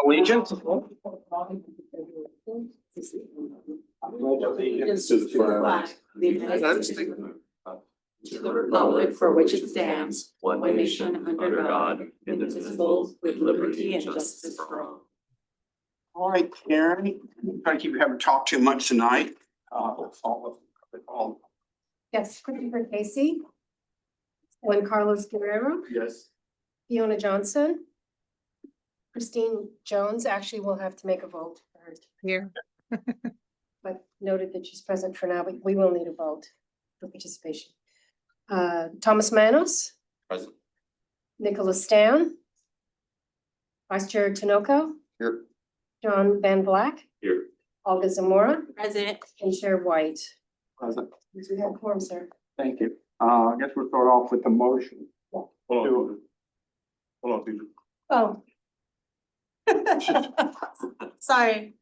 Allegiance. Allegiance to the flag of the United States, to the republic for which it stands, one nation under God, indivisible, with liberty and justice for all. All right, Karen, try to keep you haven't talked too much tonight. All. Yes, Christopher Casey. Juan Carlos Guerrero, Yes. Fiona Johnson. Christine Jones, actually we'll have to make a vote for her, Here. but noted that she's present for now, but we will need a vote for participation. Thomas Manos, Present. Nicholas Stan. Vice Chair Tinoco, Here. John Van Black, Here. Olga Zamora, President. and Chair White. Present. We have quorum, sir. Thank you. I guess we'll start off with the motion. Hold on. Hold on, Peter. Oh. Sorry.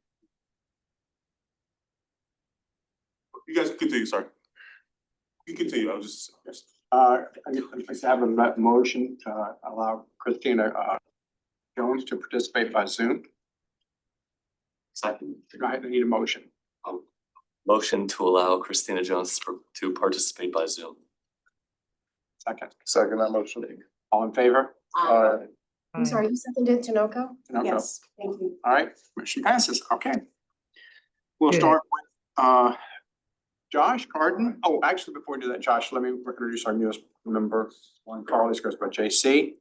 You guys can continue, sorry. You can continue, I was just. I just have a motion to allow Christina Jones to participate by Zoom. Second. Go ahead, I need a motion. Motion to allow Christina Jones to participate by Zoom. Second. Second that motion. All in favor? I'm sorry, you seconded Tinoco? Tinoco? Yes, thank you. All right, motion passes. Okay. We'll Good. start with Josh Carden. Oh, actually, before we do that, Josh, let me introduce our newest member. Carlos goes by JC.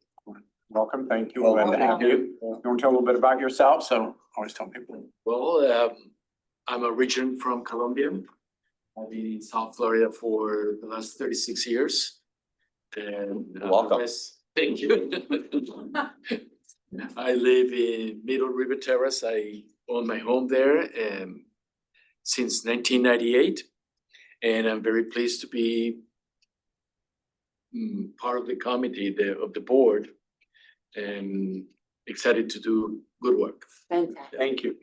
Welcome, thank you. Glad to have you. You want to tell a little bit about yourself? So I always tell people. Well, I'm originally from Colombia. I've been in South Florida for the last 36 years. And Welcome. Thank you. I live in Middle River Terrace. I own my home there since 1998. And I'm very pleased to be part of the committee of the board and excited to do good work. Fantastic. Thank you.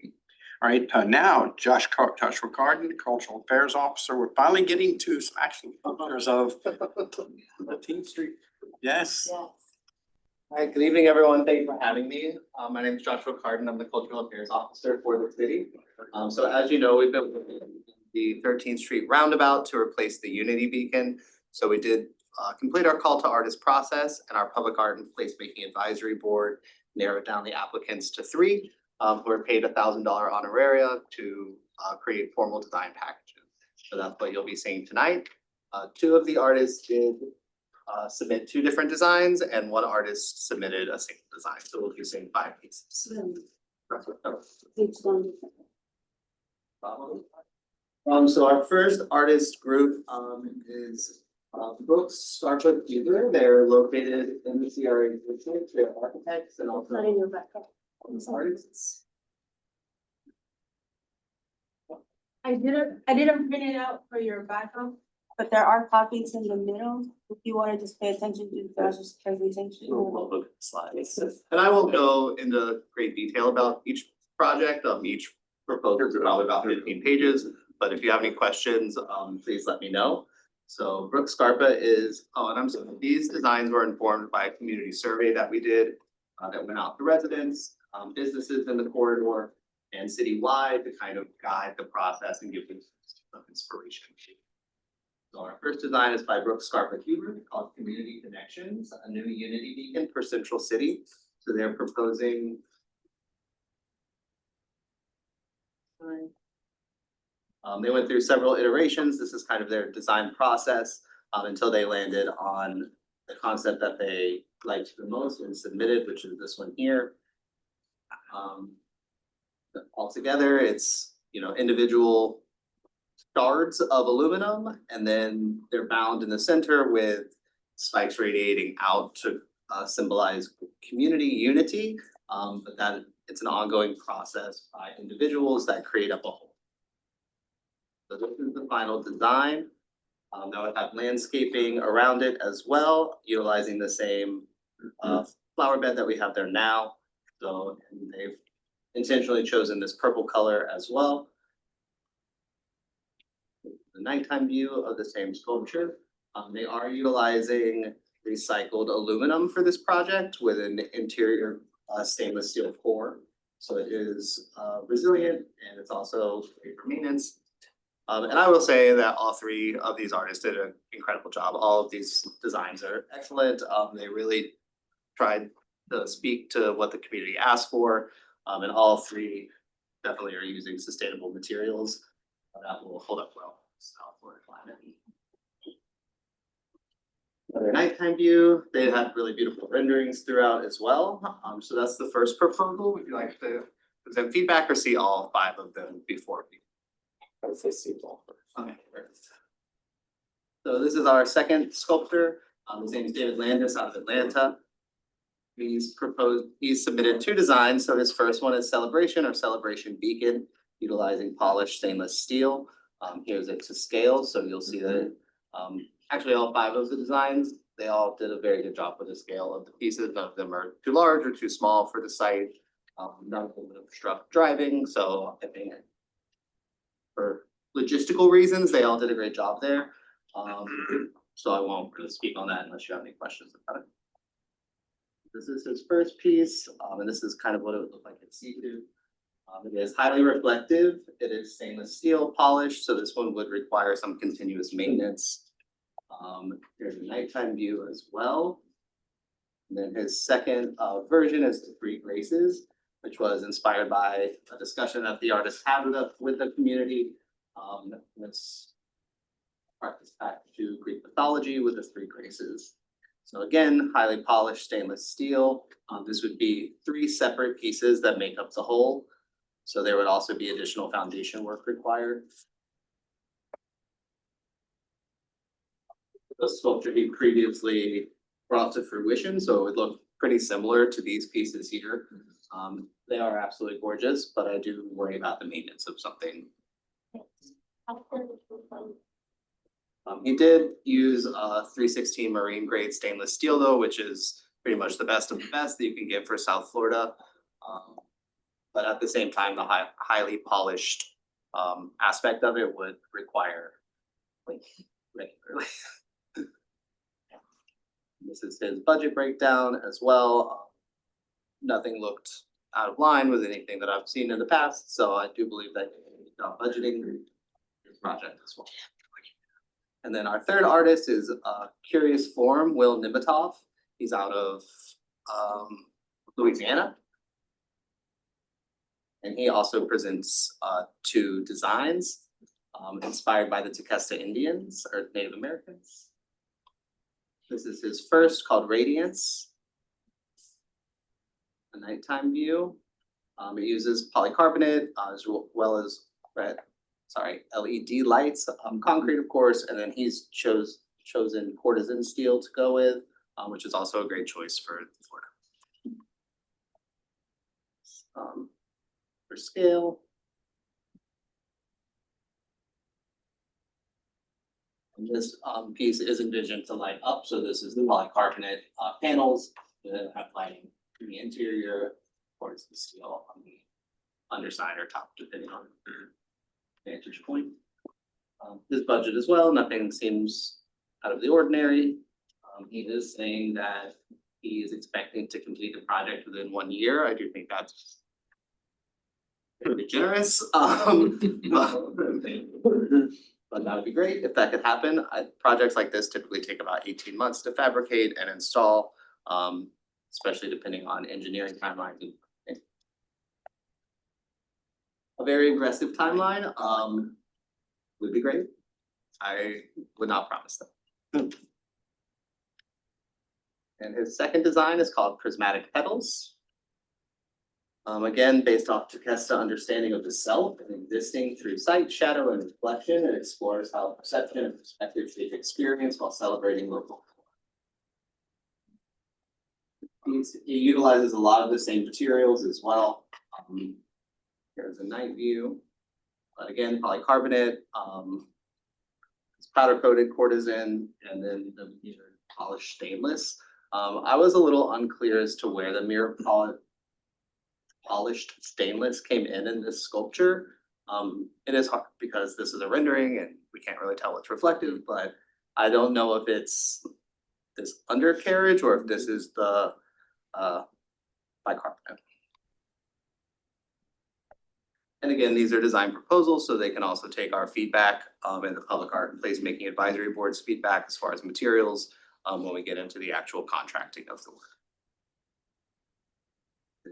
All right, now Joshua Carden, Cultural Affairs Officer. We're finally getting to some actual pictures of 13th Street. Yes. Yes. Hi, good evening, everyone. Thank you for having me. My name is Joshua Carden. I'm the Cultural Affairs Officer for the city. So as you know, we've been working on the 13th Street roundabout to replace the Unity Beacon. So we did complete our call to artist process, and our Public Art and Placemaking Advisory Board narrowed down the applicants to 3 who are paid $1,000 honoraria to create formal design packages. So that's what you'll be seeing tonight. 2 of the artists did submit 2 different designs, and 1 artist submitted a single design. So we'll be seeing 5 pieces. So our first artist group is Brooks Scarpa Huber. They're located in the CRA district. They're architects and also Not in your backup. artists. I didn't print it out for your backup, but there are copies in the middle. If you wanna just pay attention to Josh's presentation. We'll look at the slides. And I won't go into great detail about each project. Each proposal is probably about 15 pages. But if you have any questions, please let me know. So Brooks Scarpa is, and I'm sorry, these designs were informed by a community survey that we did that went out to residents, businesses in the corridor, and citywide to kind of guide the process and give them some inspiration. So our first design is by Brooks Scarpa Huber called Community Connections, a new Unity Beacon for Central City. So they're proposing. They went through several iterations. This is kind of their design process until they landed on the concept that they liked the most and submitted, which is this one here. Altogether, it's individual shards of aluminum, and then they're bound in the center with spikes radiating out to symbolize community unity. But that it's an ongoing process by individuals that create up a whole. So this is the final design. Now I have landscaping around it as well, utilizing the same flower bed that we have there now. So they've intentionally chosen this purple color as well. The nighttime view of the same sculpture. They are utilizing recycled aluminum for this project with an interior stainless steel core. So it is resilient and it's also great for maintenance. And I will say that all three of these artists did an incredible job. All of these designs are excellent. They really tried to speak to what the community asked for. And all three definitely are using sustainable materials that will hold up well in South Florida climate. Another nighttime view, they had really beautiful renderings throughout as well. So that's the first proposal. Would you like to present feedback or see all 5 of them before we? I would say see all first. Okay, perfect. So this is our second sculptor. His name is David Landis out of Atlanta. He's submitted 2 designs. So his first one is Celebration or Celebration Beacon, utilizing polished stainless steel. Here's it to scale, so you'll see that actually all 5 of the designs, they all did a very good job with the scale of the pieces. None of them are too large or too small for the site. None of them obstruct driving, so I think for logistical reasons, they all did a great job there. So I won't really speak on that unless you have any questions about it. This is his first piece, and this is kind of what it would look like in situ. It is highly reflective. It is stainless steel polished, so this one would require some continuous maintenance. Here's a nighttime view as well. And then his second version is the 3 Graces, which was inspired by a discussion that the artist had with the community. Let's practice back to Greek mythology with the 3 Graces. So again, highly polished stainless steel. This would be 3 separate pieces that make up the whole. So there would also be additional foundation work required. The sculpture he previously brought to fruition, so it would look pretty similar to these pieces here. They are absolutely gorgeous, but I do worry about the maintenance of something. He did use 316 marine grade stainless steel though, which is pretty much the best of the best that you can get for South Florida. But at the same time, the highly polished aspect of it would require like regularly. This is his budget breakdown as well. Nothing looked out of line with anything that I've seen in the past, so I do believe that budgeting this project as well. And then our third artist is Curious Form, Will Nimitov. He's out of Louisiana. And he also presents 2 designs inspired by the Tequesta Indians or Native Americans. This is his first, called Radiance. A nighttime view. It uses polycarbonate as well as LED lights, concrete of course, and then he's chosen courtesan steel to go with, which is also a great choice for Florida. For scale. And this piece is envisioned to light up, so this is the polycarbonate panels that have lighting in the interior, of course the steel on the underside or top, depending on vantage point. His budget as well, nothing seems out of the ordinary. He is saying that he is expecting to complete the project within 1 year. I do think that's pretty generous. But that would be great if that could happen. Projects like this typically take about 18 months to fabricate and install, especially depending on engineering timelines. A very aggressive timeline would be great. I would not promise that. And his second design is called Prismatic Petals. Again, based off Tequesta understanding of the self and existing through sight, shadow, and reflection, it explores how perception and perspective shape experience while celebrating local. He utilizes a lot of the same materials as well. Here's a night view, but again, polycarbonate, it's powder coated courtesan, and then the mirror polished stainless. I was a little unclear as to where the mirror polished stainless came in this sculpture. It is hard because this is a rendering and we can't really tell what's reflective, but I don't know if it's this undercarriage or if this is the bicarbonate. And again, these are design proposals, so they can also take our feedback and the Public Art and Placemaking Advisory Board's feedback as far as materials when we get into the actual contracting of the work.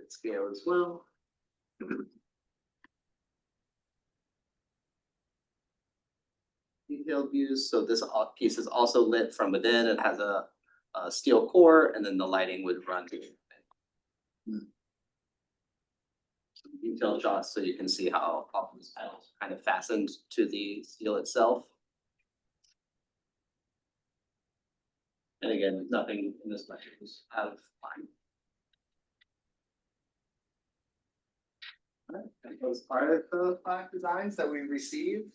Scale as well. Detailed views, so this piece is also lit from within. It has a steel core, and then the lighting would run to it. Some detailed shots so you can see how all these panels kind of fastened to the steel itself. And again, nothing in this budget was out of line. Alright, that was part of the plaque designs that we received.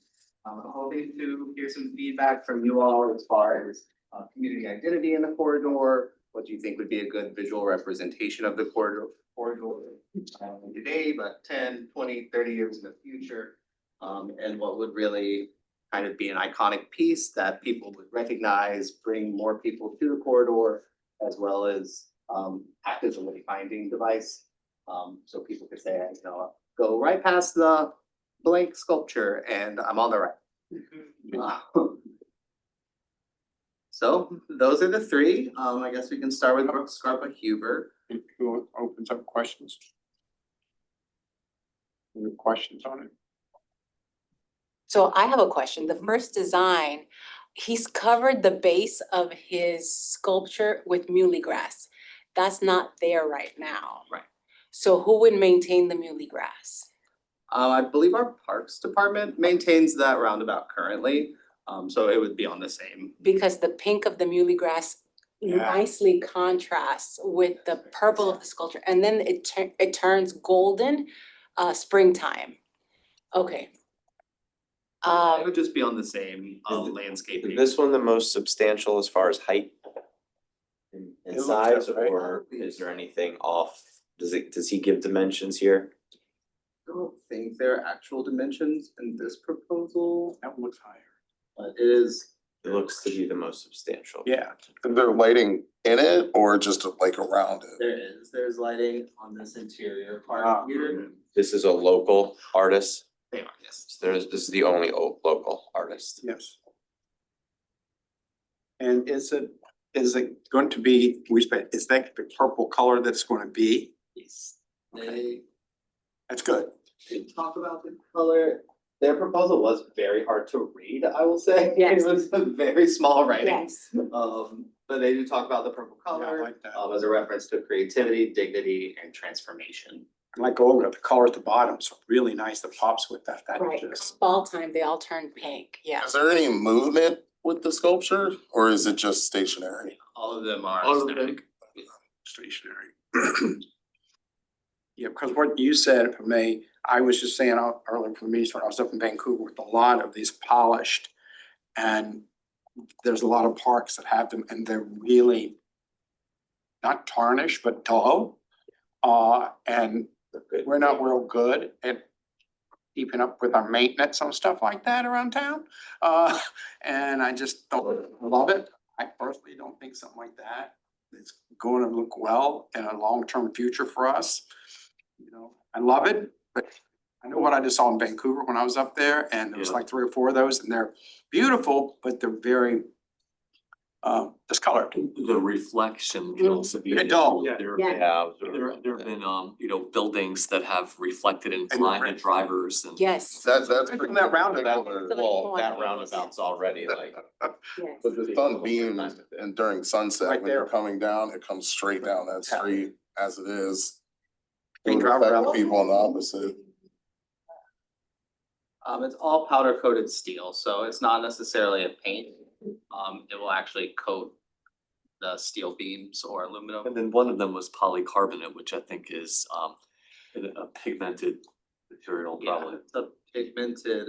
I'm hoping to hear some feedback from you all as far as community identity in the corridor. What do you think would be a good visual representation of the corridor not only today, but 10, 20, 30 years in the future? And what would really kind of be an iconic piece that people would recognize, bring more people to the corridor, as well as act as a wayfinding device. So people could say, you know, go right past the blank sculpture and I'm on the right. So those are the three. I guess we can start with Brooke Scarpa Huber. Who opens up questions? Any questions on it? So I have a question. The first design, he's covered the base of his sculpture with muhly grass. That's not there right now. Right. So who would maintain the muhly grass? I believe our Parks Department maintains that roundabout currently. So it would be on the same. Because the pink of the muhly grass Yeah. nicely contrasts with the purple of the sculpture, and then it turns golden springtime. Okay. It would just be on the same landscaping. Is this one the most substantial as far as height? In It looks size, that, right? or is there anything off? Does he give dimensions here? I don't think there are actual dimensions in this proposal, That looks higher. but it is. It looks to be the most substantial. Yeah. Is there lighting in it or just like around it? There's lighting on this interior part Ah, here. This is a local artist. They are, yes. This is the only local artist. Yes. And is it going to be, is that the purple color that's going to be? Yes. Okay. They That's good. did talk about the color. Their proposal was very hard to read, I will say. Yes. It was a very small writing. Yes. But they do talk about the purple Yeah, I color, like that. as a reference to creativity, dignity, and transformation. I like Olga, the color at the bottom, so really nice that pops with that. That Right, just, fall time, they all turn pink, yeah. Is there any movement with the sculpture or is it just stationary? All of them are All of them. aesthetic. stationary. Yeah, because what you said, if I may, I was just saying earlier for me, when I was up in Vancouver with a lot of these polished. And there's a lot of parks that have them and they're really not tarnished, but dull. And we're not real good at keeping up with our maintenance on stuff like that around town. And I just don't love it. I personally don't think something like that is going to look well in a long-term future for us. You know, I love it, but I know what I just saw in Vancouver when I was up there, and there was Yeah. like 3 or 4 of those, and they're beautiful, but they're very discolored. The reflection can also be. They're dull. There Yeah. there have been, buildings that have reflected in And climate different. drivers and. Yes, That's From pretty. that roundabout. Well, that roundabout's already like. yes. But the sun beams and during sunset, Right when you're there. coming down, it comes straight down that street as it is. It They would drive affect around. people on the opposite. It's all powder coated steel, so it's not necessarily a paint. It will actually coat the steel beams or aluminum. And then one of them was polycarbonate, which I think is a pigmented material Yeah, probably. the pigmented,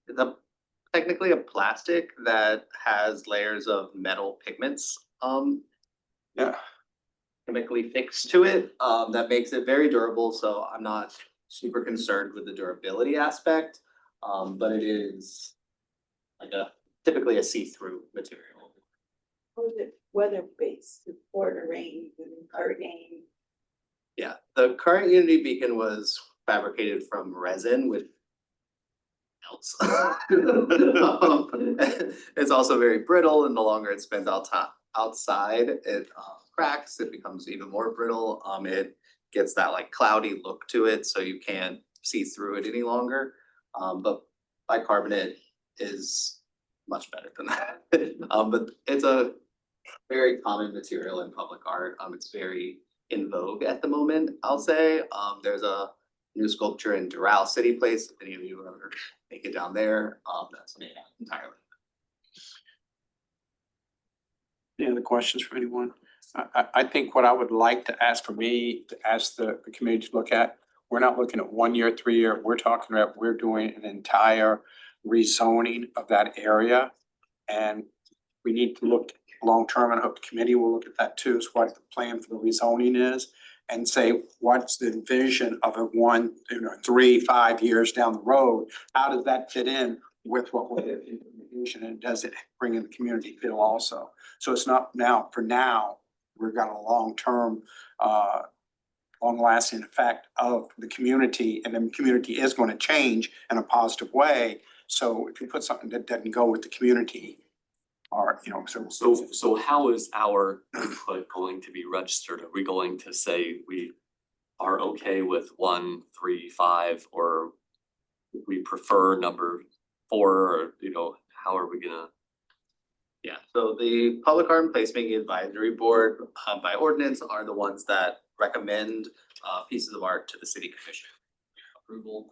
the technically a plastic that has layers of metal pigments, Yeah. chemically fixed to it, that makes it very durable, so I'm not super concerned with the durability aspect. But it is like typically a see-through material. Or is it weather-based, for the rain, hurricane? Yeah, the current Unity beacon was fabricated from resin with else. It's also very brittle, and the longer it spends outside, it cracks, it becomes even more brittle. It gets that like cloudy look to it, so you can't see through it any longer. But bicarbonate is much better than that. But it's a very common material in public art. It's very in vogue at the moment, I'll say. There's a new sculpture in Doral City Place, if any of you ever make it down there, that's made out entirely. Any other questions from anyone? I think what I would like to ask to ask the community to look at, we're not looking at 1 year, 3 year, we're talking about, we're doing an entire rezoning of that area. And we need to look long-term, and I hope the committee will look at that too, is what the plan for the rezoning is. And say, what's the vision of a 1, 3, 5 years down the road? How does that fit in with what we're in, and does it bring in the community feel also? So it's not now, for now, we've got a long-term, long-lasting effect of the community, and the community is going to change in a positive way. So if you put something that doesn't go with the community, or, So how is our input going to be registered? Are we going to say we are okay with 1, 3, 5, or we prefer number 4, or how are we gonna? Yeah, so the Public Art and Placemaking Advisory Board, by ordinance, are the ones that recommend pieces of art to the city commission. Approval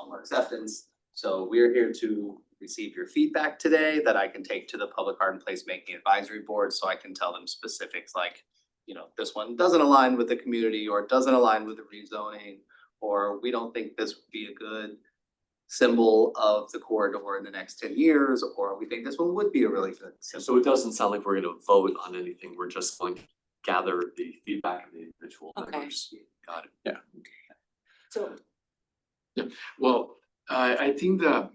or acceptance. So we're here to receive your feedback today that I can take to the Public Art and Placemaking Advisory Board, so I can tell them specifics like, this one doesn't align with the community, or doesn't align with the rezoning, or we don't think this would be a good symbol of the corridor in the next 10 years, or we think this one would be a really good symbol. So it doesn't sound like we're gonna vote on anything. We're just going to gather the feedback of the individual members. Got it. So Well, I think that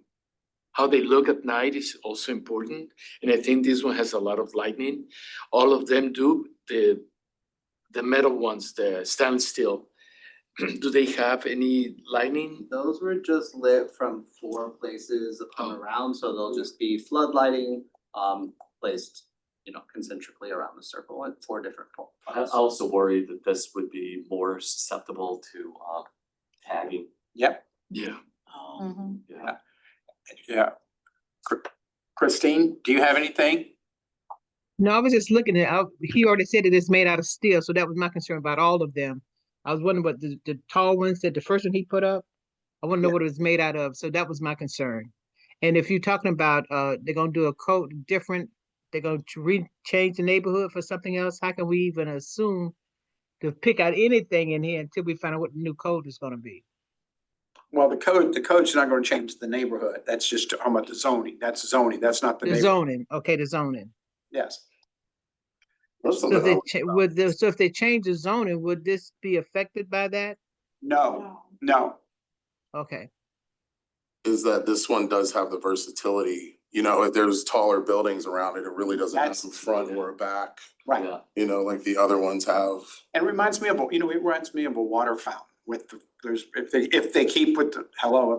how they look at night is also important, and I think this one has a lot of lighting. All of them do. The metal ones, the stainless steel, do they have any lighting? Those were just lit from 4 places around, so they'll just be flood lighting, placed, concentrically around the circle at 4 different points. I also worry that this would be more susceptible to tagging. Yep, Yeah. yeah. Christine, do you have anything? No, I was just looking at, he already said that it's made out of steel, so that was my concern about all of them. I was wondering what the tall ones that the first one he put up, I want to know what it was made out of, so that was my concern. And if you're talking about, they're gonna do a code different, they're going to change the neighborhood for something else, how can we even assume to pick out anything in here until we find out what the new code is gonna be? Well, the code's not going to change the neighborhood. That's just talking about the zoning. That's zoning. That's not the The neighborhood. zoning, okay, the zoning. Yes. So if they change the zoning, would this be affected by that? No. Okay, Is that this one does have the versatility, if there's taller buildings around it, it really doesn't have a front or a back, Right. Yeah. like the other ones have. And it reminds me of, it reminds me of a water fountain with if they keep with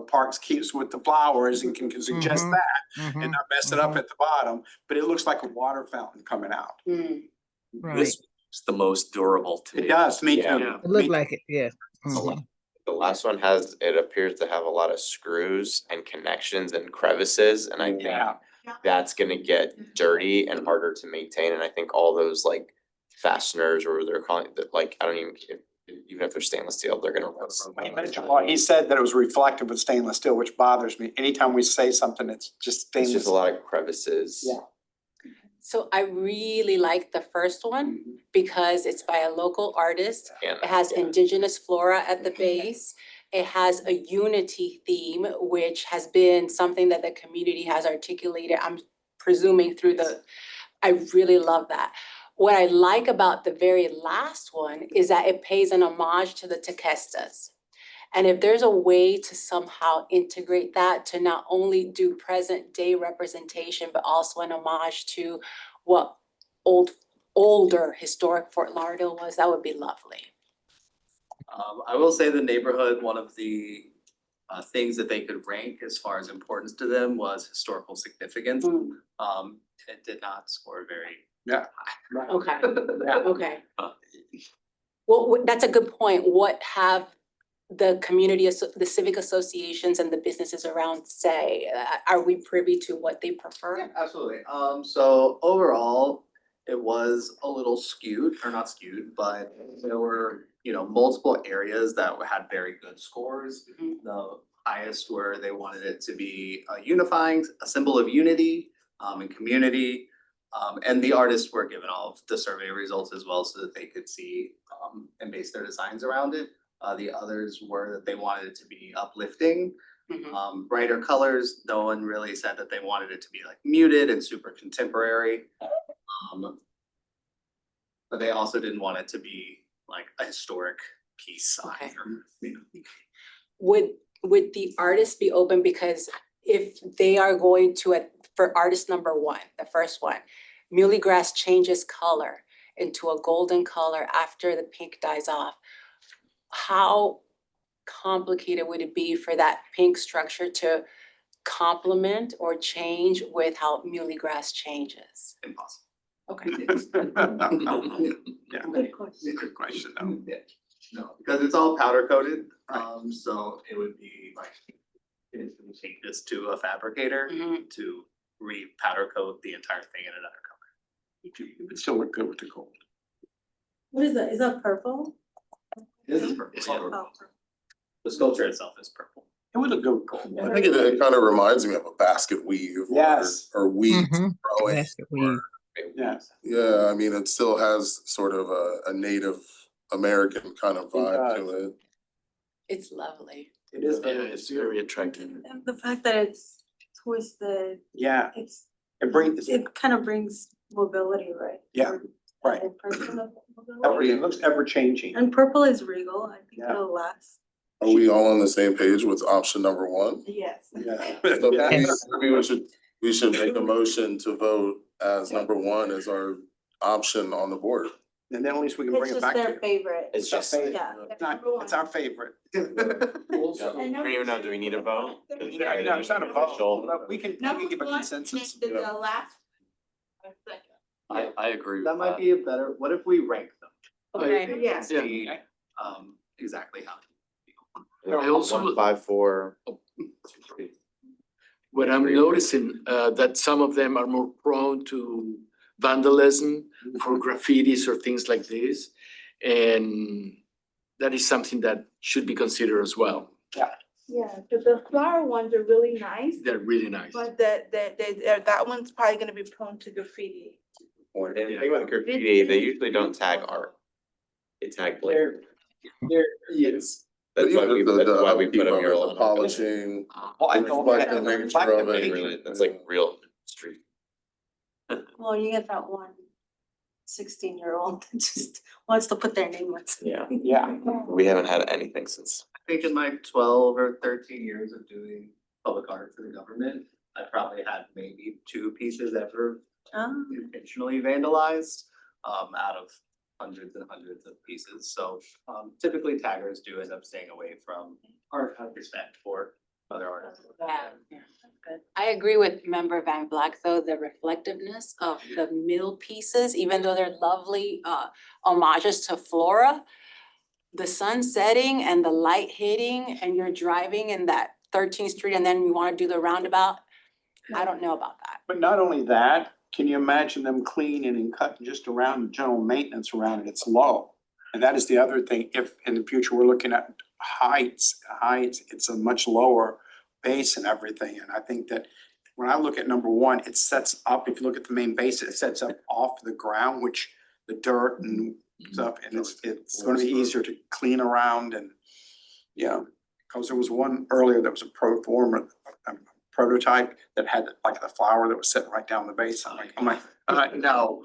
Parks keeps with the flowers and can suggest Mhm. that and not mess it up at the bottom, but it looks like a water fountain coming out. right, This is the most durable to me. It does, me too. Yeah. it looked like it, yeah. The last one it appears to have a lot of screws and connections and crevices, and I think Yeah, that's gonna get dirty and harder to maintain, and I think all those like fasteners, or they're calling it, like, I don't even if they're stainless steel, they're gonna rust. he said that it was reflective with stainless steel, which bothers me. Anytime we say something that's just It's stainless. just a lot of crevices. Yeah. So I really like the first one because it's by a local artist. And It has yeah. indigenous flora at the base. It has a unity theme, which has been something that the community has articulated, I'm presuming I really love that. What I like about the very last one is that it pays an homage to the Tequestas. And if there's a way to somehow integrate that to not only do present day representation, but also an homage to what older historic Fort Lauderdale was, that would be lovely. I will say the neighborhood, one of the things that they could rank as far as importance to them was historical significance. It did not score very. Okay, Yeah. okay. Well, that's a good point. What have the the civic associations and the businesses around say? Are we privy to what they prefer? Absolutely. So overall, it was a little skewed, or not skewed, but there were, multiple areas that had very good scores. Mhm. The highest were they wanted it to be unifying, a symbol of unity, and community. And the artists were given all of the survey results as well so that they could see, and base their designs around it. The others were that they wanted it to be uplifting, Mhm. brighter colors. No one really said that they wanted it to be like muted and super contemporary. But they also didn't want it to be like a historic piece Okay. either. Would the artists be open, because if they are going to, for artist number one, the first one, Muley Grass changes color into a golden color after the pink dies off. How complicated would it be for that pink structure to complement or change with how Muley Grass changes? Impossible. Okay. Yeah, Good question. good question though. Yeah, no, because it's all powder coated, Right. so it would be like, if we take this to a fabricator Mhm. to re-powder coat the entire thing in another color. It would still look good with the gold. What is that? Is that purple? This is purple. It's Yeah. purple. The sculpture itself is purple. It would look good with gold. I think it kind of reminds me of a basket weave. Yes. Or wheat Mhm. growing. Basket weave. Yes. Yeah, I mean, it still has sort of a Native American kind of vibe to it. It's lovely. It is Yeah, very, it's very attractive. And the fact that it's twisted, yeah, it brings, kind of brings mobility, right? Yeah, For right. the person of mobility. it looks ever changing. And purple is regal, I think Yeah. it'll last. Are we all on the same page with option number one? Yes. Yeah. So maybe, Yes. maybe we should make a motion to vote as number one as our option on the board. And then at least we can It's bring it just back to their you. favorite. It's our just, favorite. Yeah. It's not, it's our favorite. I don't even know, do we need a vote? Yeah, no, it's not a vote, but we can give a consensus. The last. I agree with That might be a better, what if we rank them? Okay. Yeah. See, exactly how. I also- 1, 5, 4. What I'm noticing, that some of them are more prone to vandalism for graffitis or things like this. And that is something that should be considered as well. Yeah, but the flower ones are really nice, They're really nice. but that one's probably gonna be prone to graffiti. And the thing with graffiti, they usually don't tag art. They tag like. Yes. That's why we put a mural The on our building. polishing. Well, I Reflect know the that. nature of it. Really, that's like real street. Well, you get that one 16-year-old that just wants to put their name on something. Yeah. We haven't had anything since. I think in my 12 or 13 years of doing public art for the government, I probably had maybe 2 pieces ever Oh. intentionally vandalized, out of hundreds and hundreds of pieces. So typically taggers do end up staying away from art out of respect for other artists. Yeah. I agree with Member Van Black, though, the reflectiveness of the mill pieces, even though they're lovely homages to flora. The sun setting and the light hitting and you're driving in that 13th Street and then you wanna do the roundabout. I don't know about that. But not only that, can you imagine them cleaning and cutting just around the general maintenance around it? It's low. And that is the other thing, if in the future we're looking at heights, it's a much lower base and everything. And I think that when I look at number one, it sets up, if you look at the main base, it sets up off the ground, which the dirt and stuff, and it's gonna be easier to clean around and, yeah. Cause there was one earlier that was a prototype that had like the flower that was sitting right down the base. I'm like, no.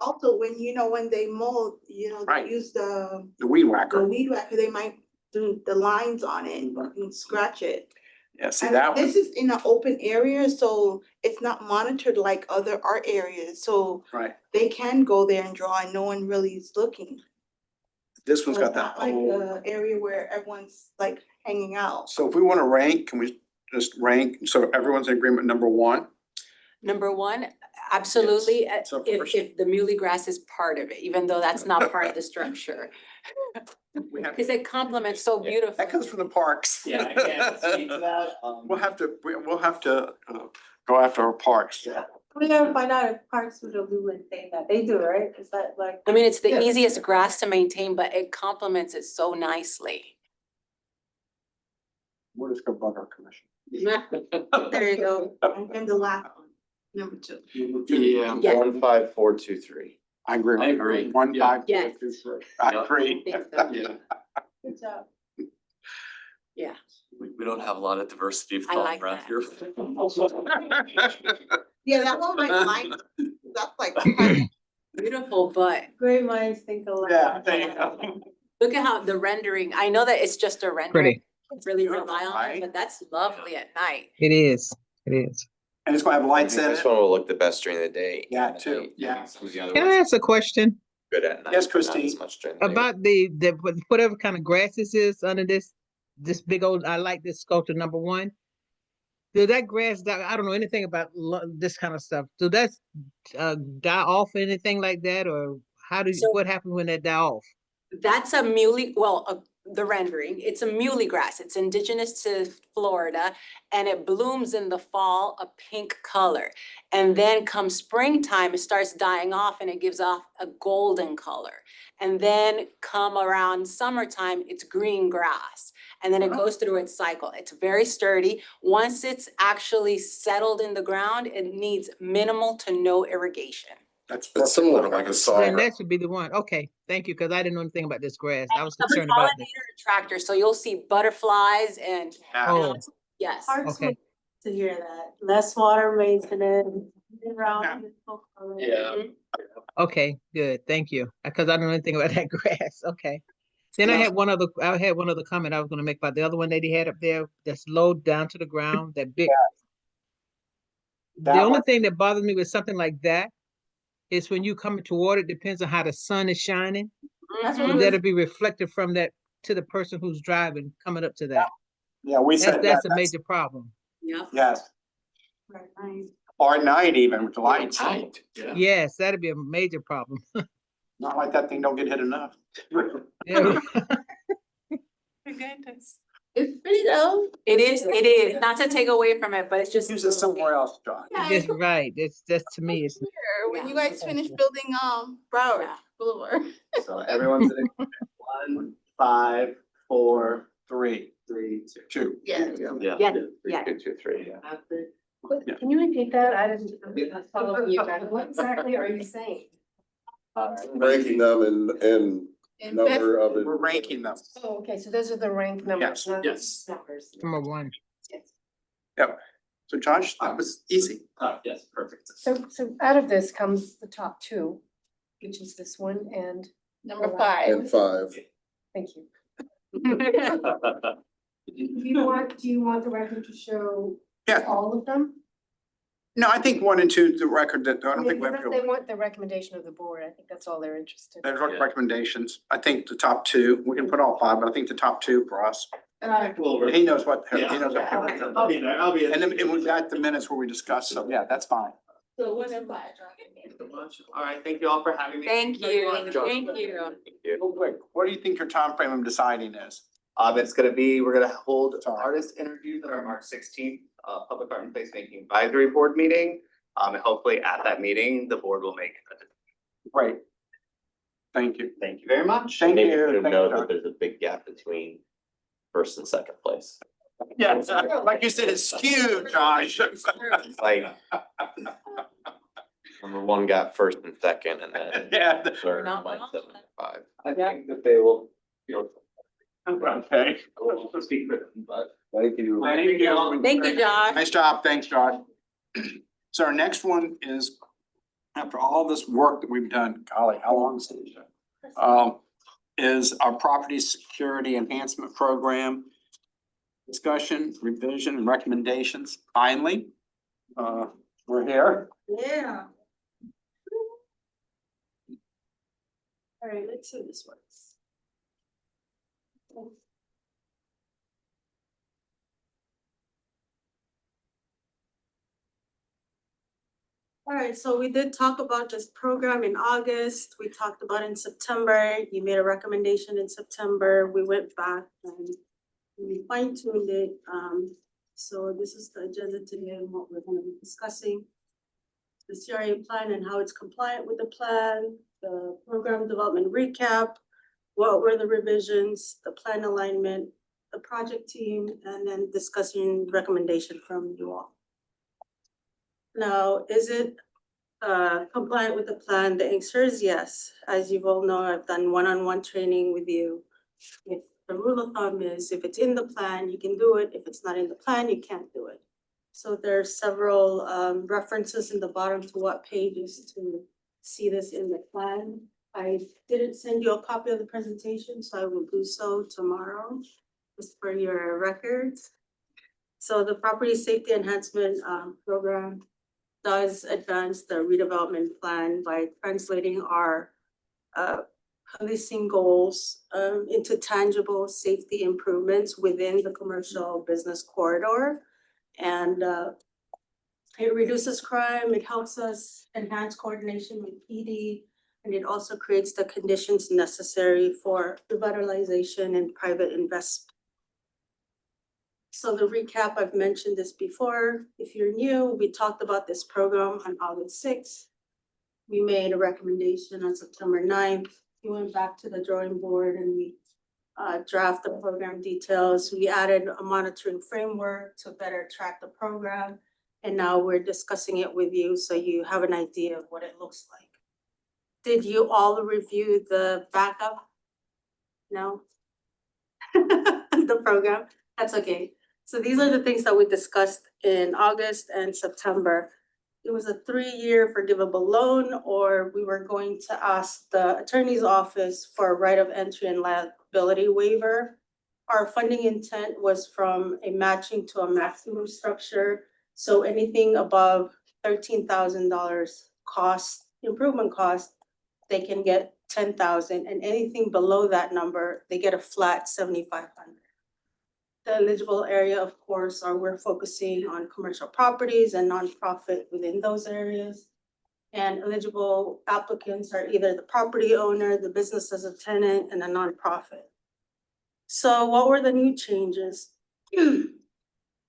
Also, when they mold, Right. they use the The weed whacker. weed whacker, they might do the lines on it and scratch it. Yeah, see And that one, this is in an open area, so it's not monitored like other art areas, so right. they can go there and draw and no one really is looking. This one's So got it's that not like whole, the area where everyone's like hanging out. so if we wanna rank, can we just rank, so everyone's in agreement, number one? Number one, absolutely, So if first- the muley grass is part of it, even though that's not part of the structure. We have, Cause it complements so beautifully. that comes from the parks. Yeah, I can't speak to that, We'll have to, we'll have to go after our parks. Yeah. We gotta find out if Parks would do and say that, they do, right? Is that like? I mean, it's the Yeah. easiest grass to maintain, but it complements it so nicely. We'll just go bug our commission. There you go. And the last one, number 2. Yeah. Yeah. 15423. I agree. I agree. One, Yeah. five, four, Yes. two, three. I Yeah. agree. Think so. Yeah, Good job. Yeah, we don't have a lot of diversity of I thought like around that. here. Yeah, that one might like, that's like, beautiful, but Great minds think alike. Yeah, there you go. look at how the rendering, I know that it's just a rendering. Pretty. It's really Beautiful, rely on right? it, but that's lovely at night. It is, it is. And it's gonna have I lights think in this it. one will look the best during the day. Yeah, and at too. night. Yeah. Some of the other Can I ones ask a question good at night. Yes, but not as Christine. much during the day. about the whatever kind of grass this is under this big old, I like this sculpture number one. Does that grass die? I don't know anything about this kind of stuff. Do that die off or anything like that, or So- what happens when that die off? That's a muley, well, the rendering, it's a muley grass. It's indigenous to Florida and it blooms in the fall a pink color. And then come springtime, it starts dying off and it gives off a golden color. And then come around summertime, it's green grass. And then it goes through its cycle. It's very sturdy. Once it's actually settled in the ground, it needs minimal to no irrigation. That's It's similar to like a Then saw. that should be the one. Okay, thank you, because I didn't know anything about this grass. I was It's a concerned about this. pollinator attractor, so you'll see butterflies and, Oh, yes. Parks okay. would to hear that, less water maintenance, around. Yeah. beautiful color. Yeah. Okay, good, thank you, because I don't know anything about that grass, okay. Then I had one other comment I was gonna make about the other one that he had up there, that's low down to the ground, that big. The That only one. thing that bothers me with something like that is when you come toward it, depends on how the sun is shining. That's Mhm. what That'll be reflected from that to the person who's driving, coming up to that. Yeah, we said that. That's a major problem. Yep. Yes, Right, nice. or at night even with the lights. Tight, yeah. Yes, that'd be a major problem. Not like that thing don't get hit enough. Yeah. Goodness. it's pretty though. It is, not to take away from it, but it's just. Use it somewhere else, John. Yeah, Just right, that's to me, it's, here, when you Yeah. guys finish building, Broward Yeah. Boulevard. So everyone's in agreement. 1, 5, 4, Three, 3, 2. two. Yeah. Yeah. Yeah, 3, yeah. 2, 2, 3. Yeah. Can you repeat that? I didn't follow you guys. What exactly are you saying? Ranking them and And number of it. We're ranking them. Oh, okay, so those are the rank numbers, Yes. not Yes. numbers. number one. Yep. So Josh, that was easy. Yes, perfect. So out of this comes the top two, which is this one and, number 5. And 5. thank you. Do you want the record to show Yeah, all of them? no, I think 1 and 2, the record that, I don't They think we have to they go. want the recommendation of the board. I think that's all they're interested in. There's Yeah. recommendations. I think the top 2, we can put all 5, but I think the top 2 for us. He knows what, he knows. I'll be there, I'll be. And then, and we've got the minutes where we discuss, so yeah, that's fine. So 1 and 5. All right, thank you all for having me. Thank you, thank you. Real quick, what do you think your time frame of deciding is? It's gonna be, we're gonna hold Sorry. artist interviews at our March 16th, Public Art and Placemaking Advisory Board meeting. And hopefully at that meeting, the board will make a decision. Great. Thank you. Thank you very much. Thank Maybe you. you Thank know you, that John. there's a big gap between first and second place. Yeah, like you said, it's skewed, Josh. It's like number 1 got first and second, and then Yeah. third, Not like wrong. 7 and 5. I think that they will, Okay. we'll speak for them, but. Thank you. Thank you. Thank you, Josh. Nice job. Thanks, Josh. So our next one is, after all this work that we've done, golly, how long is it? Is our property security enhancement program. Discussion, revision, and recommendations. Finally, we're here. Yeah. All right, let's see this works. All right, so we did talk about this program in August. We talked about it in September. You made a recommendation in September. We went back and we fine tuned it. So this is the agenda today and what we're gonna be discussing. The CRA plan and how it's compliant with the plan, the program development recap, what were the revisions, the plan alignment, the project team, and then discussing recommendation from you all. Now, is it compliant with the plan? The answer is yes. As you all know, I've done one-on-one training with you. If the rule of thumb is if it's in the plan, you can do it. If it's not in the plan, you can't do it. So there are several references in the bottom to what pages to see this in the plan. I didn't send you a copy of the presentation, so I will do so tomorrow, just for your records. So the property safety enhancement program does advance the redevelopment plan by translating our policing goals into tangible safety improvements within the commercial business corridor. And it reduces crime, it helps us enhance coordination with PD, and it also creates the conditions necessary for revitalization and private investment. So the recap, I've mentioned this before. If you're new, we talked about this program on August 6th. We made a recommendation on September 9th. We went back to the drawing board and we draft the program details. We added a monitoring framework to better track the program. And now we're discussing it with you so you have an idea of what it looks like. Did you all review the backup? No? The program? That's okay. So these are the things that we discussed in August and September. It was a 3-year forgivable loan, or we were going to ask the attorney's office for a right of entry and liability waiver. Our funding intent was from a matching to a maximum structure. So anything above $13,000 cost, improvement cost, they can get 10,000, and anything below that number, they get a flat 7,500. The eligible area, of course, we're focusing on commercial properties and nonprofit within those areas. And eligible applicants are either the property owner, the business as a tenant, and a nonprofit. So what were the new changes?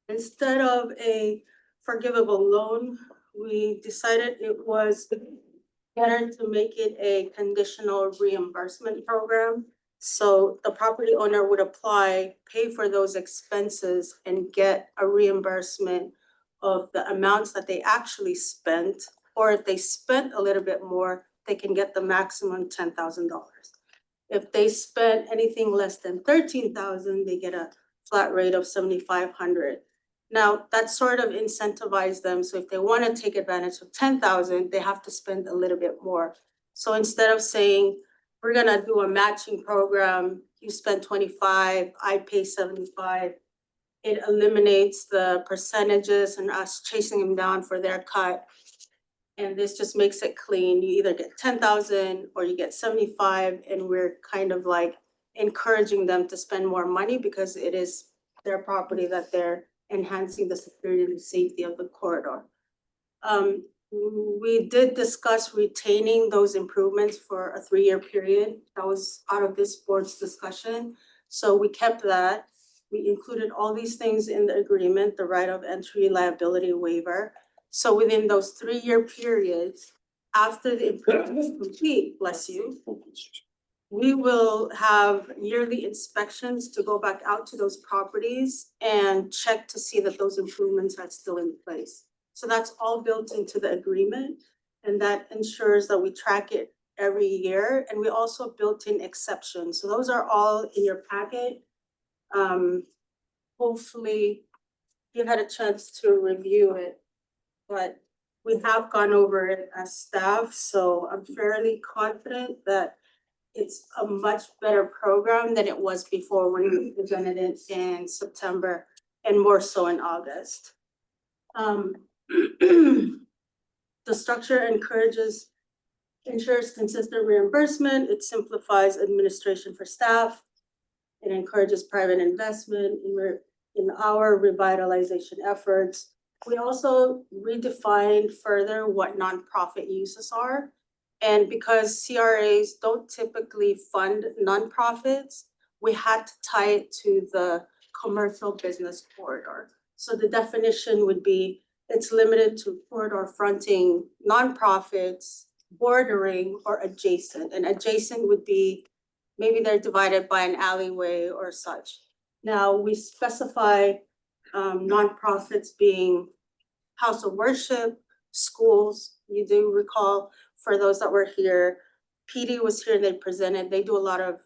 Instead of a forgivable loan, we decided it was better to make it a conditional reimbursement program. So the property owner would apply, pay for those expenses, and get a reimbursement of the amounts that they actually spent. Or if they spent a little bit more, they can get the maximum $10,000. If they spent anything less than $13,000, they get a flat rate of $7,500. Now, that sort of incentivized them. So if they want to take advantage of $10,000, they have to spend a little bit more. So instead of saying, we're gonna do a matching program, you spend 25, I pay 75. It eliminates the percentages and us chasing them down for their cut. And this just makes it clean. You either get 10,000 or you get 75, and we're kind of like encouraging them to spend more money because it is their property that they're enhancing the security and safety of the corridor. We did discuss retaining those improvements for a 3-year period. That was out of this board's discussion. So we kept that. We included all these things in the agreement, the right of entry liability waiver. So within those 3-year periods, after the improvement is complete, bless you, we will have yearly inspections to go back out to those properties and check to see that those improvements are still in place. So that's all built into the agreement, and that ensures that we track it every year. And we also built in exceptions. So those are all in your packet. Hopefully you had a chance to review it, but we have gone over it as staff. So I'm fairly confident that it's a much better program than it was before when we presented it in September and more so in August. The structure ensures consistent reimbursement. It simplifies administration for staff. It encourages private investment in our revitalization efforts. We also redefined further what nonprofit uses are. And because CRAs don't typically fund nonprofits, we had to tie it to the commercial business corridor. So the definition would be, it's limited to corridor fronting nonprofits, bordering or adjacent. And adjacent would be, maybe they're divided by an alleyway or such. Now, we specify nonprofits being house of worship, schools. You do recall, for those that were here, PD was here and they presented. They do a lot of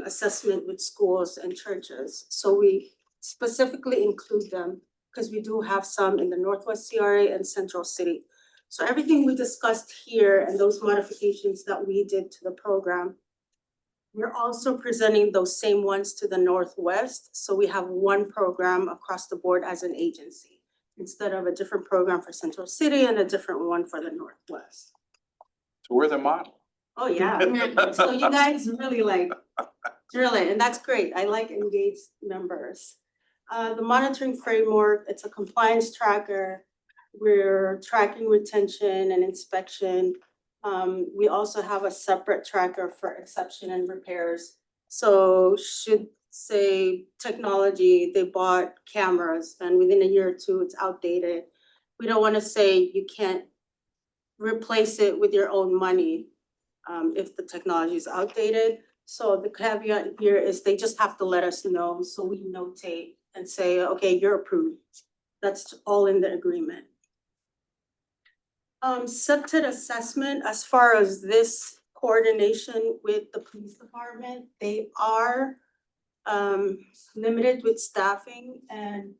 assessment with schools and churches. So we specifically include them because we do have some in the Northwest CRA and Central City. So everything we discussed here and those modifications that we did to the program, we're also presenting those same ones to the Northwest. So we have one program across the board as an agency, instead of a different program for Central City and a different one for the Northwest. So we're the model. Oh, yeah. So you guys really like drill it, and that's great. I like engaged members. The monitoring framework, it's a compliance tracker. We're tracking retention and inspection. We also have a separate tracker for exception and repairs. So should say technology, they bought cameras and within a year or two, it's outdated. We don't want to say you can't replace it with your own money if the technology is outdated. So the caveat here is they just have to let us know, so we notate and say, okay, you're approved. That's all in the agreement. Subject assessment, as far as this coordination with the police department, they are limited with staffing, and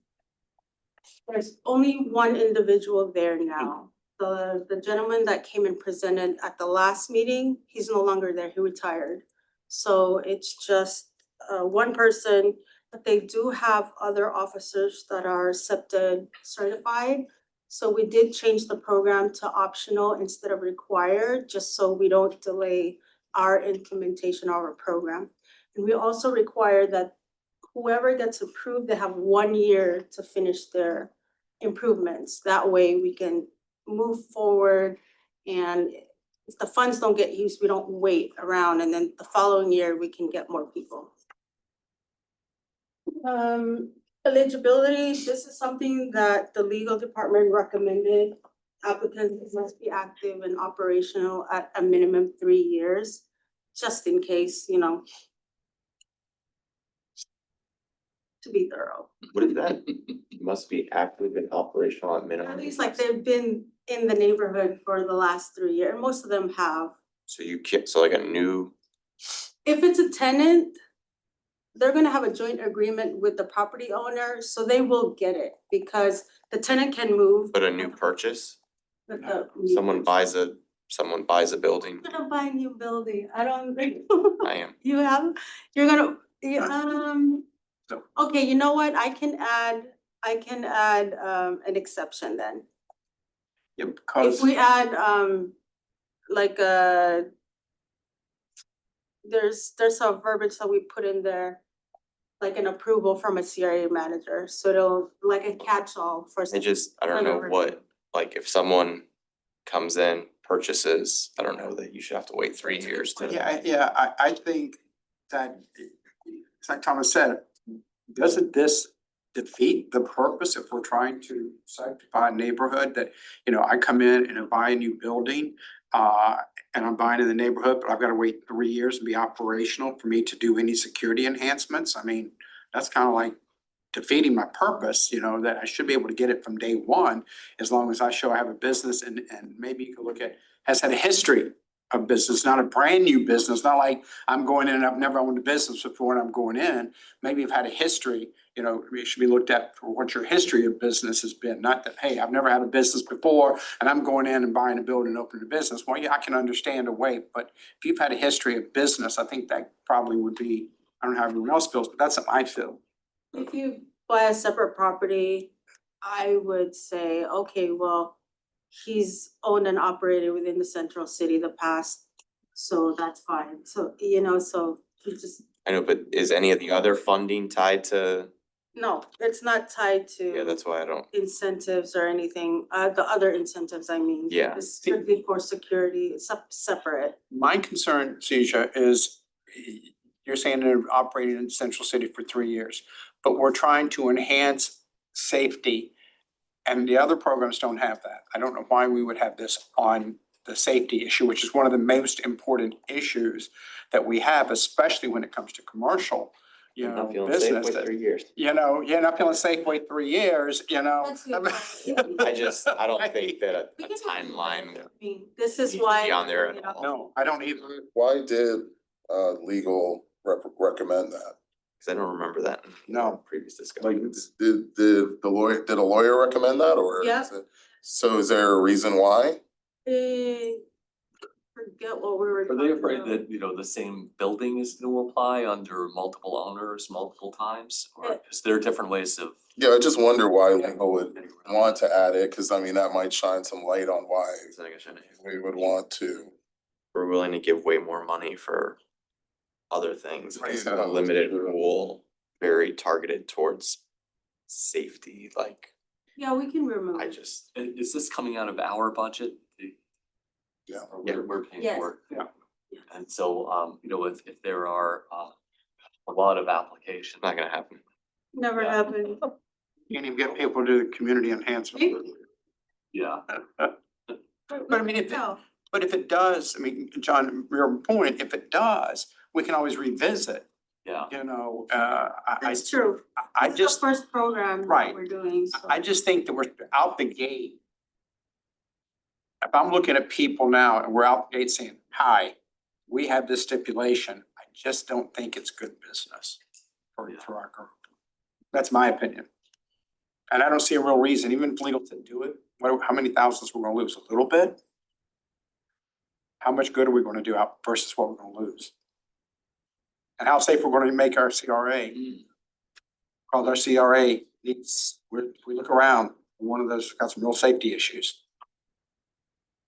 there's only one individual there now. The gentleman that came and presented at the last meeting, he's no longer there, he retired. So it's just one person, but they do have other officers that are SEPTA certified. So we did change the program to optional instead of required, just so we don't delay our implementation of our program. And we also require that whoever gets approved, they have 1 year to finish their improvements. That way we can move forward, and if the funds don't get used, we don't wait around, and then the following year we can get more people. Eligibility, this is something that the legal department recommended. Applicants must be active and operational at a minimum 3 years, just in case, you know, to be thorough. What is that? Must be active and operational at minimum. At least like they've been in the neighborhood for the last 3 years, and most of them have. So you can't, so like a new, If it's a tenant, they're gonna have a joint agreement with the property owner, so they will get it because the tenant can move. but a new purchase, But the. someone buys a building, You're gonna buy a new building, I don't think. I am. You have, you're gonna, So- okay, you know what, I can add an exception then. Yeah, If because we add, like there's a verbiage that we put in there, like an approval from a CRA manager, so it'll, like a catch-all for. I don't know what, like if someone comes in, purchases, I don't know that you should have to wait 3 years to. I think that, it's like Thomas said, doesn't this defeat the purpose if we're trying to sanctify a neighborhood that, you know, I come in and I buy a new building, and I'm buying in the neighborhood, but I've gotta wait 3 years to be operational for me to do any security enhancements? I mean, that's kind of like defeating my purpose, you know, that I should be able to get it from day one, as long as I show I have a business, and maybe you can look at, has had a history of business, not a brand new business, not like I'm going in and I've never owned a business before and I'm going in. Maybe you've had a history, you know, it should be looked at for what your history of business has been, not that, hey, I've never had a business before and I'm going in and buying a building and opening a business. Well, yeah, I can understand a way, but if you've had a history of business, I think that probably would be, I don't know how everyone else feels, but that's how I feel. If you buy a separate property, I would say, okay, well, he's owned and operated within the Central City the past, so that's fine. So, you know, so It's just, I know, but is any of the other funding tied to, no, it's not tied to. yeah, that's why I don't, Incentives or anything, the other incentives, I mean. Yeah. It's strictly for security, it's separate. My concern, Seisha, is you're saying they're operating in Central City for 3 years, but we're trying to enhance safety. And the other programs don't have that. I don't know why we would have this on the safety issue, which is one of the most important issues that we have, especially when it comes to commercial, you know, not feeling safe business. with that- 3 years. You know, you're not feeling safe, wait 3 years, you know. That's good. I don't think that a We can- timeline I mean, this is needs to why. be on there at you know, all. No, I don't either. Why did legal recommend that? Cause I don't remember that in No. previous Like, discussions. did a lawyer recommend that, or? Yeah. is it- So is there a reason why? Forget what we were. Are they talking afraid about. that, the same building is gonna apply under multiple owners multiple times? Or is there different ways of? Yeah, I just wonder why Yeah. legal would want to add it, cause I mean, that might shine some light on why we would want to. We're willing to give way more money for other things. It's a limited pool, very targeted towards safety, like, Yeah, we can remove. I it. just, Is this coming out of our budget? Yeah. Or Yeah. we're paying Yes. for it? Yeah. And so, if there are, a lot of applications. not gonna happen. Never Yeah. happened. Can't even get people to do community enhancement. Yeah. But I mean, No. but if it does, I mean, John, your point, if it does, we can always revisit, Yeah. you know, I That's true. I It's the just, first program Right. that we're doing, so. I just think that we're out the gate. If I'm looking at people now and we're out the gate saying, hi, we have this stipulation, I just don't think it's good business for our group. That's my opinion. And I don't see a real reason, even if legal to do it, how many thousands we're gonna lose? A little bit? How much good are we gonna do out versus what we're gonna lose? And how safe we're gonna make our CRA? Cause our CRA needs, we look around, one of those got some real safety issues.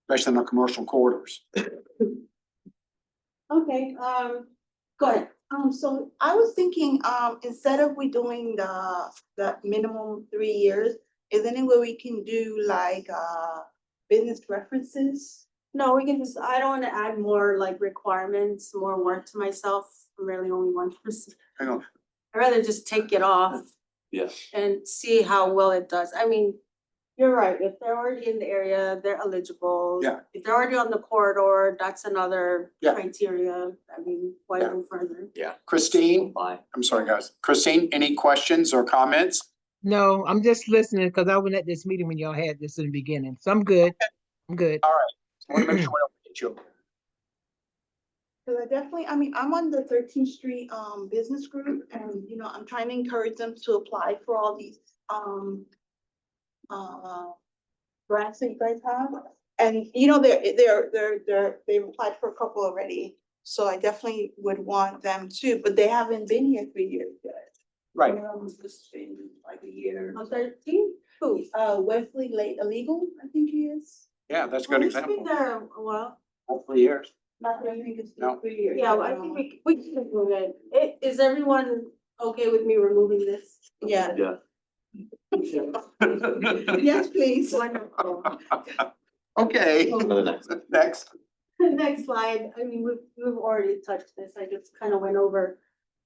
Especially in our commercial corridors. Okay, go ahead. So I was thinking, instead of we doing the minimum 3 years, is there any way we can do like, business references? No, we can just, I don't wanna add more like requirements, more work to myself. I'm really only one person. Hang on, I'd rather just take it off Yeah. and see how well it does. I mean, you're right, if they're already in the area, they're eligible. Yeah. If they're already on the corridor, that's another Yeah. criteria. I mean, why Yeah. go further? Christine, Bye. I'm sorry, guys. Christine, any questions or comments? No, I'm just listening because I wasn't at this meeting when y'all had this in the beginning. So I'm good. I'm good. I wanna make sure we don't get you. Cause I mean, I'm on the 13th Street business group and, I'm trying to encourage them to apply for all these grants that you guys have. And they've applied for a couple already. So I definitely would want them too, but they haven't been here 3 years yet. Right. One of them was just been like a year. On 13? Who? Wesley Late Illegal, I think he is. Yeah, that's a good He's been example. there a while. All 3 years. Not really, I think it's No. 3 years. Yeah, well, I think we can remove it. Is everyone okay with me removing this? Yeah. Yeah. Yes, please. Wonderful. Okay, On to the next. next. Next slide, I mean, we've already touched this, I just kind of went over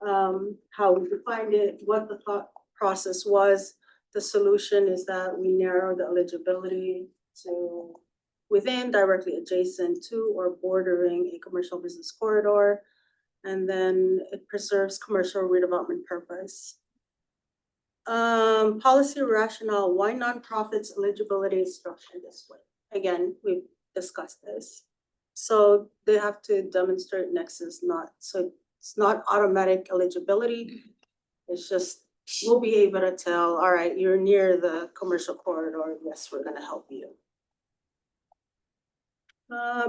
how we defined it, what the thought process was. The solution is that we narrow the eligibility to within, directly adjacent to, or bordering a commercial business corridor. And then it preserves commercial redevelopment purpose. Policy rationale, why nonprofits eligibility is structured this way? Again, we've discussed this. So they have to demonstrate nexus, so it's not automatic eligibility. It's just, we'll be able to tell, all right, you're near the commercial corridor, yes, we're gonna help you.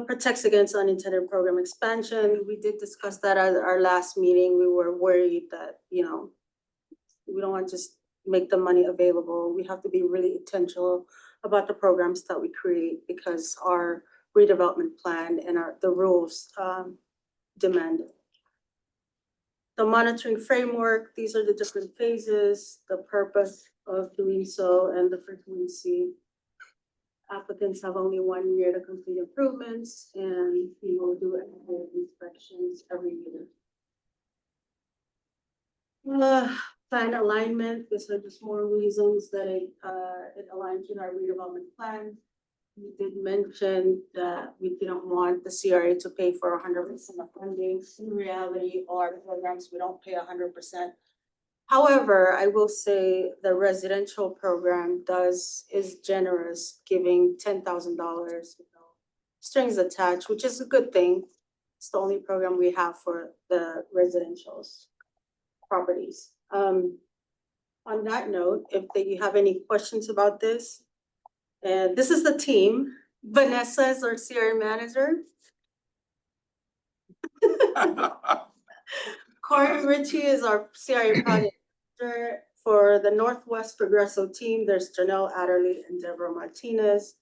Protects against unintended program expansion. We did discuss that at our last meeting. We were worried that, we don't want to just make the money available. We have to be really intentional about the programs that we create because our redevelopment plan and the rules demand it. The monitoring framework, these are the different phases, the purpose of doing so, and the frequency. Applicants have only 1 year to complete improvements, and we will do annual inspections every year. Plan alignment, these are just more reasons that it aligns with our redevelopment plan. We did mention that we didn't want the CRA to pay for 100% of funding. In reality, all our programs, we don't pay 100%. However, I will say the residential program is generous, giving $10,000, strings attached, which is a good thing. It's the only program we have for the residentials properties. On that note, if you have any questions about this, and this is the team. Vanessa is our CRA manager. Corey Ritchie is our CRA project manager. For the Northwest Progresso team, there's Janelle Adderley and Deborah Martinez.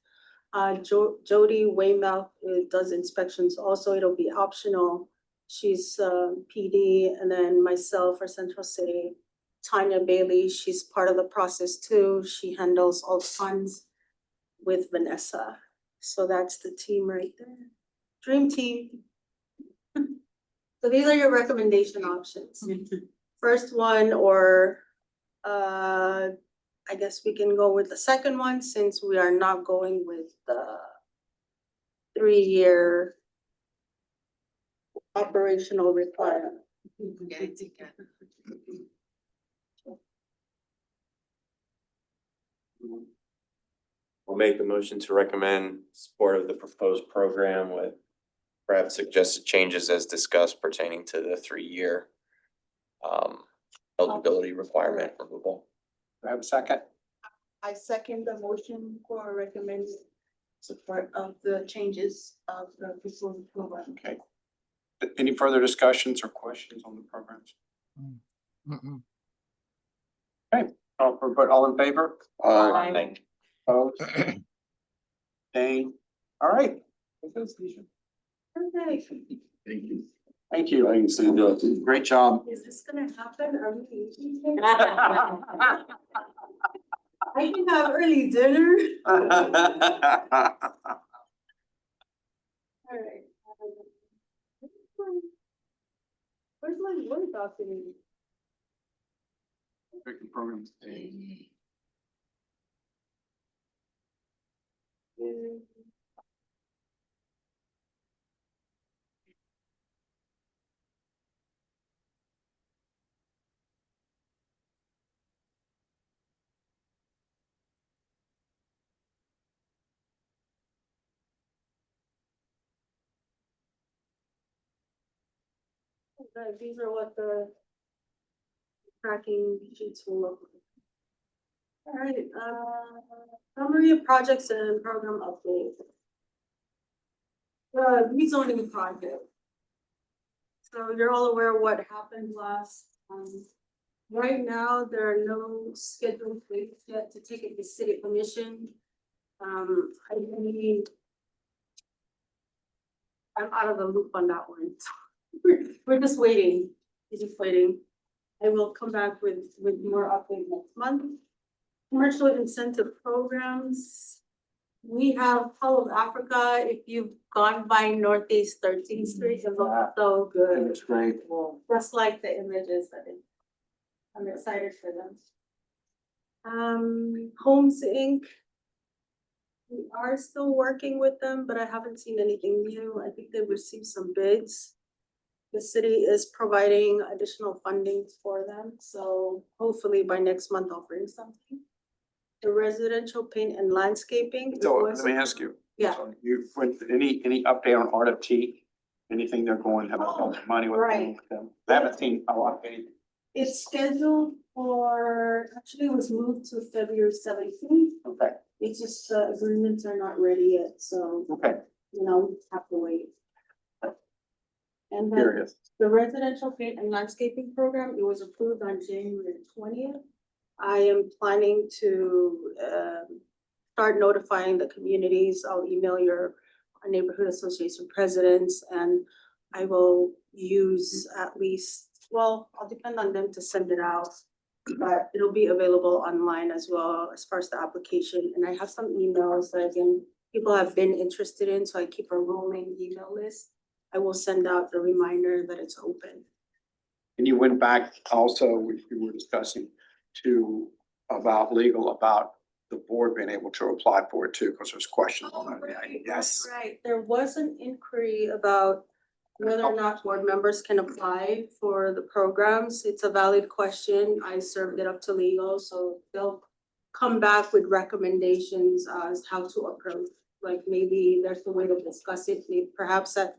Jody Weymouth does inspections also, it'll be optional. She's PD, and then myself for Central City. Tanya Bailey, she's part of the process too. She handles all the funds with Vanessa. So that's the team right there. Dream team. So these are your recommendation options. First one, or I guess we can go with the second one since we are not going with the 3-year operational requirement. Get it together. We'll make the motion to recommend support of the proposed program with perhaps suggested changes as discussed pertaining to the 3-year eligibility requirement removal. Do I have a second? I second the motion for recommended support of the changes of the proposed program. Okay. Any further discussions or questions on the programs? Mm-mm. All in favor? Thank Opposed? Dane? All right. Okay. Thank you. Thank you. Great job. Is this gonna happen? Are we eating? I can have early dinner. Alright. Where's my Word document? Programs. Okay, these are what the tracking sheets will look like. Alright, summary of projects and program update. Rezoning project. So you're all aware of what happened last, right now, there are no scheduled dates yet to take it to city commission. I need. I'm out of the loop on that one. We're just waiting, we're just waiting. I will come back with more update next month. Commercial incentive programs. We have Hall of Africa, if you've gone by Northeast 13th Street, it looks so good. It's great. Just like the images that I'm excited for them. Homes Inc. We are still working with them, but I haven't seen anything new. I think they've received some bids. The city is providing additional funding for them, so hopefully by next month I'll bring something. The residential paint and landscaping. So let me ask you. Yeah. So you, any update on Art of Tea? Anything they're going, have money with right. them? I haven't seen a lot of it. It's scheduled for, actually it was moved to February 17th. Okay, It's just agreements are not ready yet, so, okay, we have to wait. And then curious. the residential paint and landscaping program, it was approved on January 20th. I am planning to start notifying the communities. I'll email your neighborhood association presidents, and I will use at least well, I'll depend on them to send it out. But it'll be available online as well as far as the application, and I have some emails that again, people have been interested in, so I keep a rolling email list. I will send out the reminder that it's open. And you went back also, we were discussing about the board being able to apply for it too, because there's questions on that. Yes. That's right, there was an inquiry about whether or not board members can apply for the programs. It's a valid question. I served it up to legal, so they'll come back with recommendations as how to approach. Like maybe there's a way to discuss it, maybe perhaps at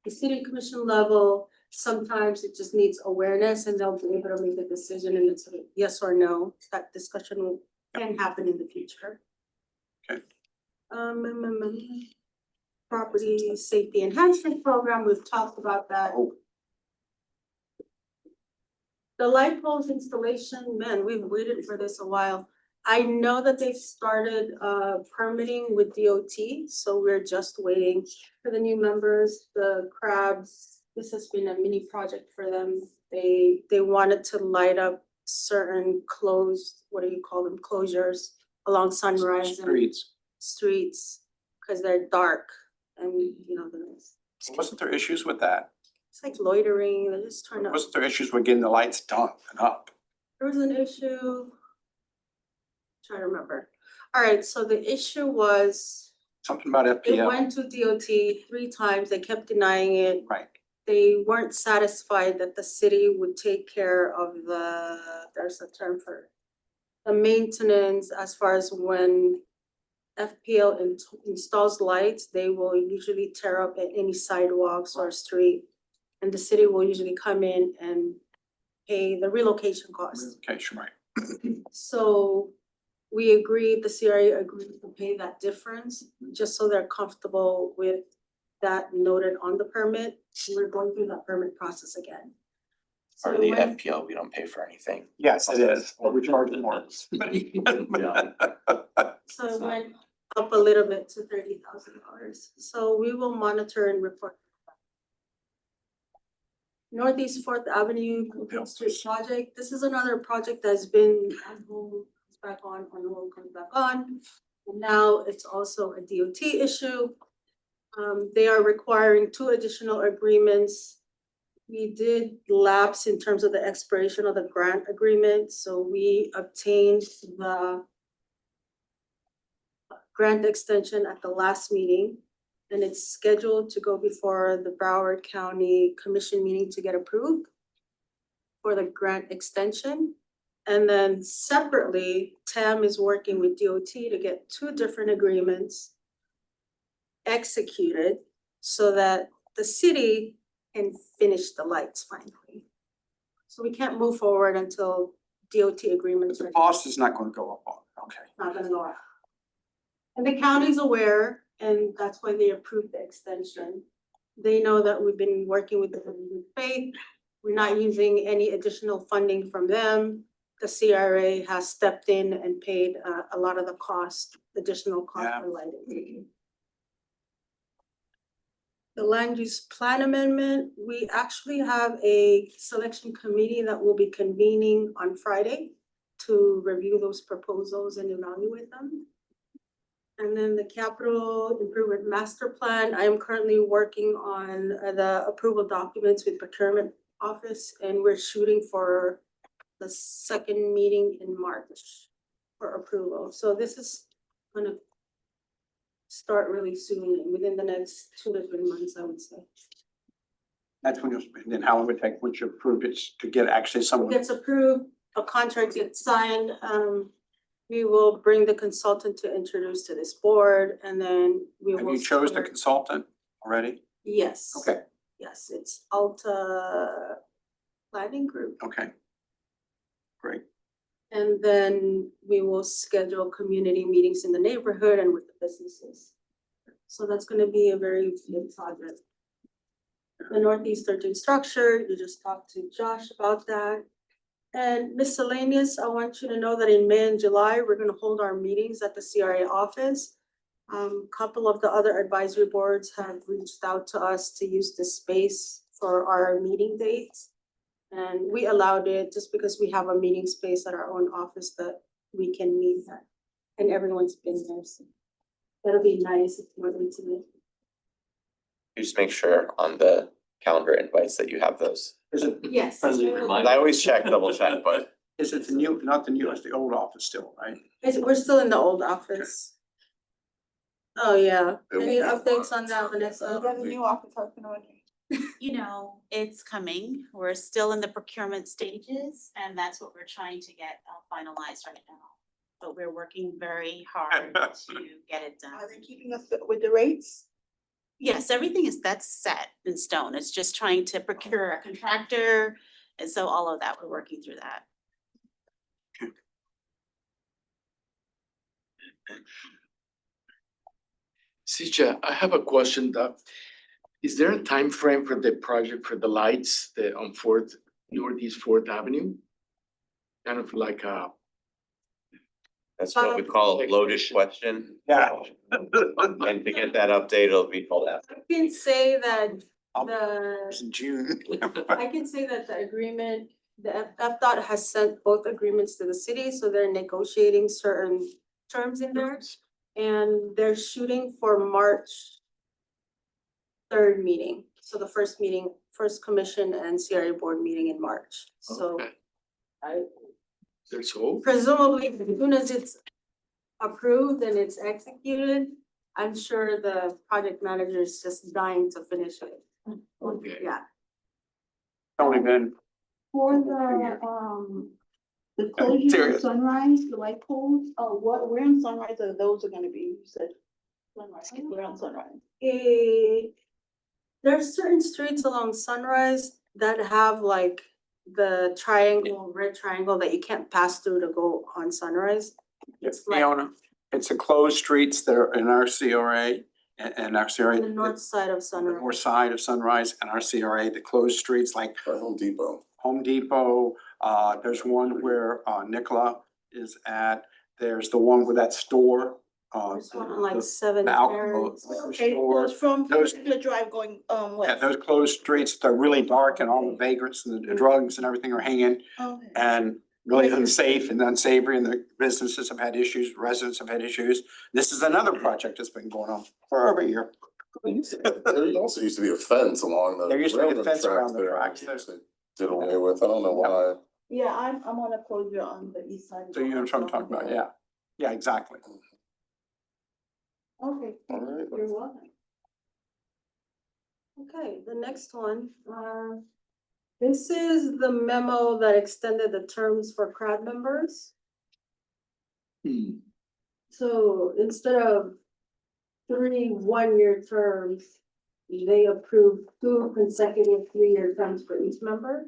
the city commission level. Sometimes it just needs awareness and they'll be able to make a decision and it's a yes or no. That discussion can happen in the future. Okay. Property safety enhancement program, we've talked about that. Oh. The light poles installation, man, we've waited for this a while. I know that they started permitting with DOT, so we're just waiting for the new members, the crabs. This has been a mini project for them. They wanted to light up certain closed, what do you call them, closures along Sunrise and streets, because they're dark and you know, Wasn't there issues with that? it's like loitering, they're just trying to. Wasn't there issues with getting the lights done and up? There was an issue. Trying to remember. All right, so the issue was, Something about it FPL, went to DOT 3 times, they kept denying it. right? They weren't satisfied that the city would take care of there's a term for it, the maintenance as far as when FPL installs lights, they will usually tear up at any sidewalks or street. And the city will usually come in and pay the relocation costs. Relocation, right? So we agreed, the CRA agreed to pay that difference, just so they're comfortable with that noted on the permit. We're going through that permit process again. So Or the when- FPL, we don't pay for anything. Yes, it is. Or we charge more. So it went up a little bit to $30,000. So we will monitor and report. Northeast Fourth Avenue Complete Street Project. This is another project that's been on hold, comes back on hold, comes back on. And now it's also a DOT issue. They are requiring 2 additional agreements. We did lapse in terms of the expiration of the grant agreement, so we obtained the grant extension at the last meeting. And it's scheduled to go before the Broward County Commission meeting to get approved for the grant extension. And then separately, TAM is working with DOT to get 2 different agreements executed so that the city can finish the lights finally. So we can't move forward until DOT agreements The are cost is not gonna go up, okay. not gonna go out. And the county's aware, and that's why they approved the extension. They know that we've been working with them in good faith. We're not using any additional funding from them. The CRA has stepped in and paid a lot of the cost, additional cost Yeah. for lighting. The land use plan amendment, we actually have a selection committee that will be convening on Friday to review those proposals and evaluate them. And then the capital improvement master plan, I am currently working on the approval documents with procurement office, and we're shooting for the 2nd meeting in March for approval. So this is gonna start really soon, within the next 2 to 3 months, I would say. That's when you'll, and then how long would it take once you approve it to get actually It someone? gets approved, a contract gets signed, we will bring the consultant to introduce to this board, and then we will. Have you chose the start- consultant already? Yes. Okay, Yes, it's Alta Planning Group. okay. Great. And then we will schedule community meetings in the neighborhood and with the businesses. So that's gonna be a very big project. The Northeast 13 structure, you just talked to Josh about that. And miscellaneous, I want you to know that in May and July, we're gonna hold our meetings at the CRA office. Couple of the other advisory boards have reached out to us to use the space for our meeting dates. And we allowed it just because we have a meeting space at our own office that we can meet at. And everyone's been there, so that'll be nice if we're intimate. You just make sure on the calendar invites that you have those. Is it, Yes. Friendly reminder. I always check, double check, but is it the new, not the new, it's the old office still, right? We're still in the old office. Oh, yeah. Any updates on that, Vanessa? We got a new office up and running. You know, it's coming. We're still in the procurement stages and that's what we're trying to get finalized right now. But we're working very hard to get it done. Are they keeping us with the rates? Yes, everything is, that's set in stone. It's just trying to procure a contractor. And so all of that, we're working through that. Sisha, I have a question that, is there a time frame for the project for the lights, on Northeast Fourth Avenue? Kind of like that's what we call a loaded question. Yeah. And to get that update, it'll be called out. I can say that It's in June. I can say that the agreement, the FDOT has sent both agreements to the city, so they're negotiating certain terms in there. And they're shooting for March 3rd meeting, so the first meeting, first commission and CRA board meeting in March, so. Okay. I There's hope. presumably, as soon as it's approved and it's executed, I'm sure the project manager is just dying to finish it. Okay. Yeah. Only been, For the closure Serious. of Sunrise, the light poles, where in Sunrise are those gonna be, you said? Sunrise, where on Sunrise? There's certain streets along Sunrise that have like the triangle, red triangle that you can't pass through to go on Sunrise. it's like- Fiona, it's the closed streets that are in our CRA and our CRA. On the north side of The Sunrise. north side of Sunrise and our CRA, the closed streets like Or Home Depot. Home Depot, there's one where Nicola is at, there's the one with that store. There's one on like Seven the alcohol Terrace. liquor Okay, store. from Those- the drive going, Yeah, west. those closed streets, they're really dark and all the vagrants and the drugs and everything are hanging Okay. and really unsafe and unsavory and the businesses have had issues, residents have had issues. This is another project that's been going on for over a year. There also used to be a fence along the. There used to be a railroad fence around tracks the there, tracks. which they Did away with, I don't know why. Yeah, I'm on a closure on the east side. So you know what I'm talking about, yeah. Yeah, exactly. Okay, All right. you're welcome. Okay, the next one, this is the memo that extended the terms for crowd members. So instead of 3 one-year terms, they approved 2 consecutive 3-year terms for each member.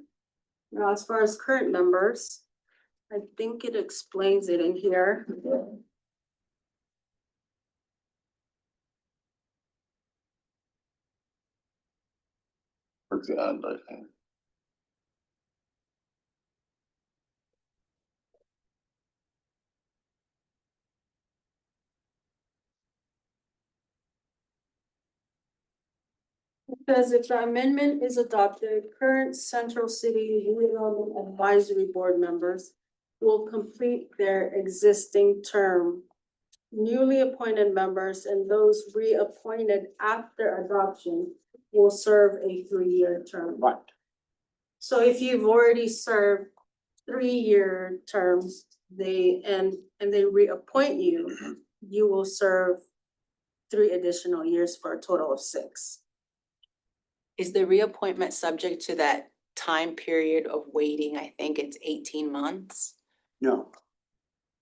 Now, as far as current members, I think it explains it in here. Towards the end, I think. Because if the amendment is adopted, current Central City Redevelopment Advisory Board members will complete their existing term. Newly appointed members and those reappointed after adoption will serve a 3-year term. Right. So if you've already served 3-year terms, they reappoint you, you will serve 3 additional years for a total of 6. Is the reappointment subject to that time period of waiting? I think it's 18 months. No,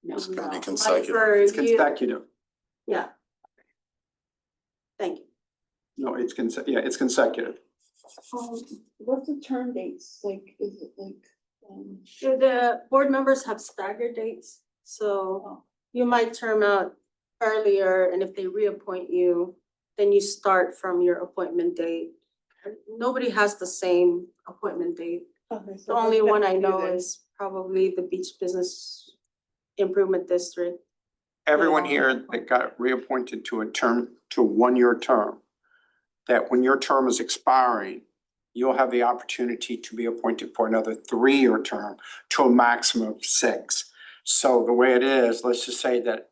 No, It's gonna be no. consecutive. For it's you- consecutive. Yeah. Thank you. No, it's it's consecutive. What's the term dates, like, is it like, So the board members have staggered dates, so you might term out earlier, and if they reappoint you, then you start from your appointment date. Nobody has the same appointment date. okay, so The only what's one I that know do then? is probably the Beach Business Improvement District. Everyone here that got reappointed to a 1-year term, that when your term is expiring, you'll have the opportunity to be appointed for another 3-year term to a maximum of 6. So the way it is, let's just say that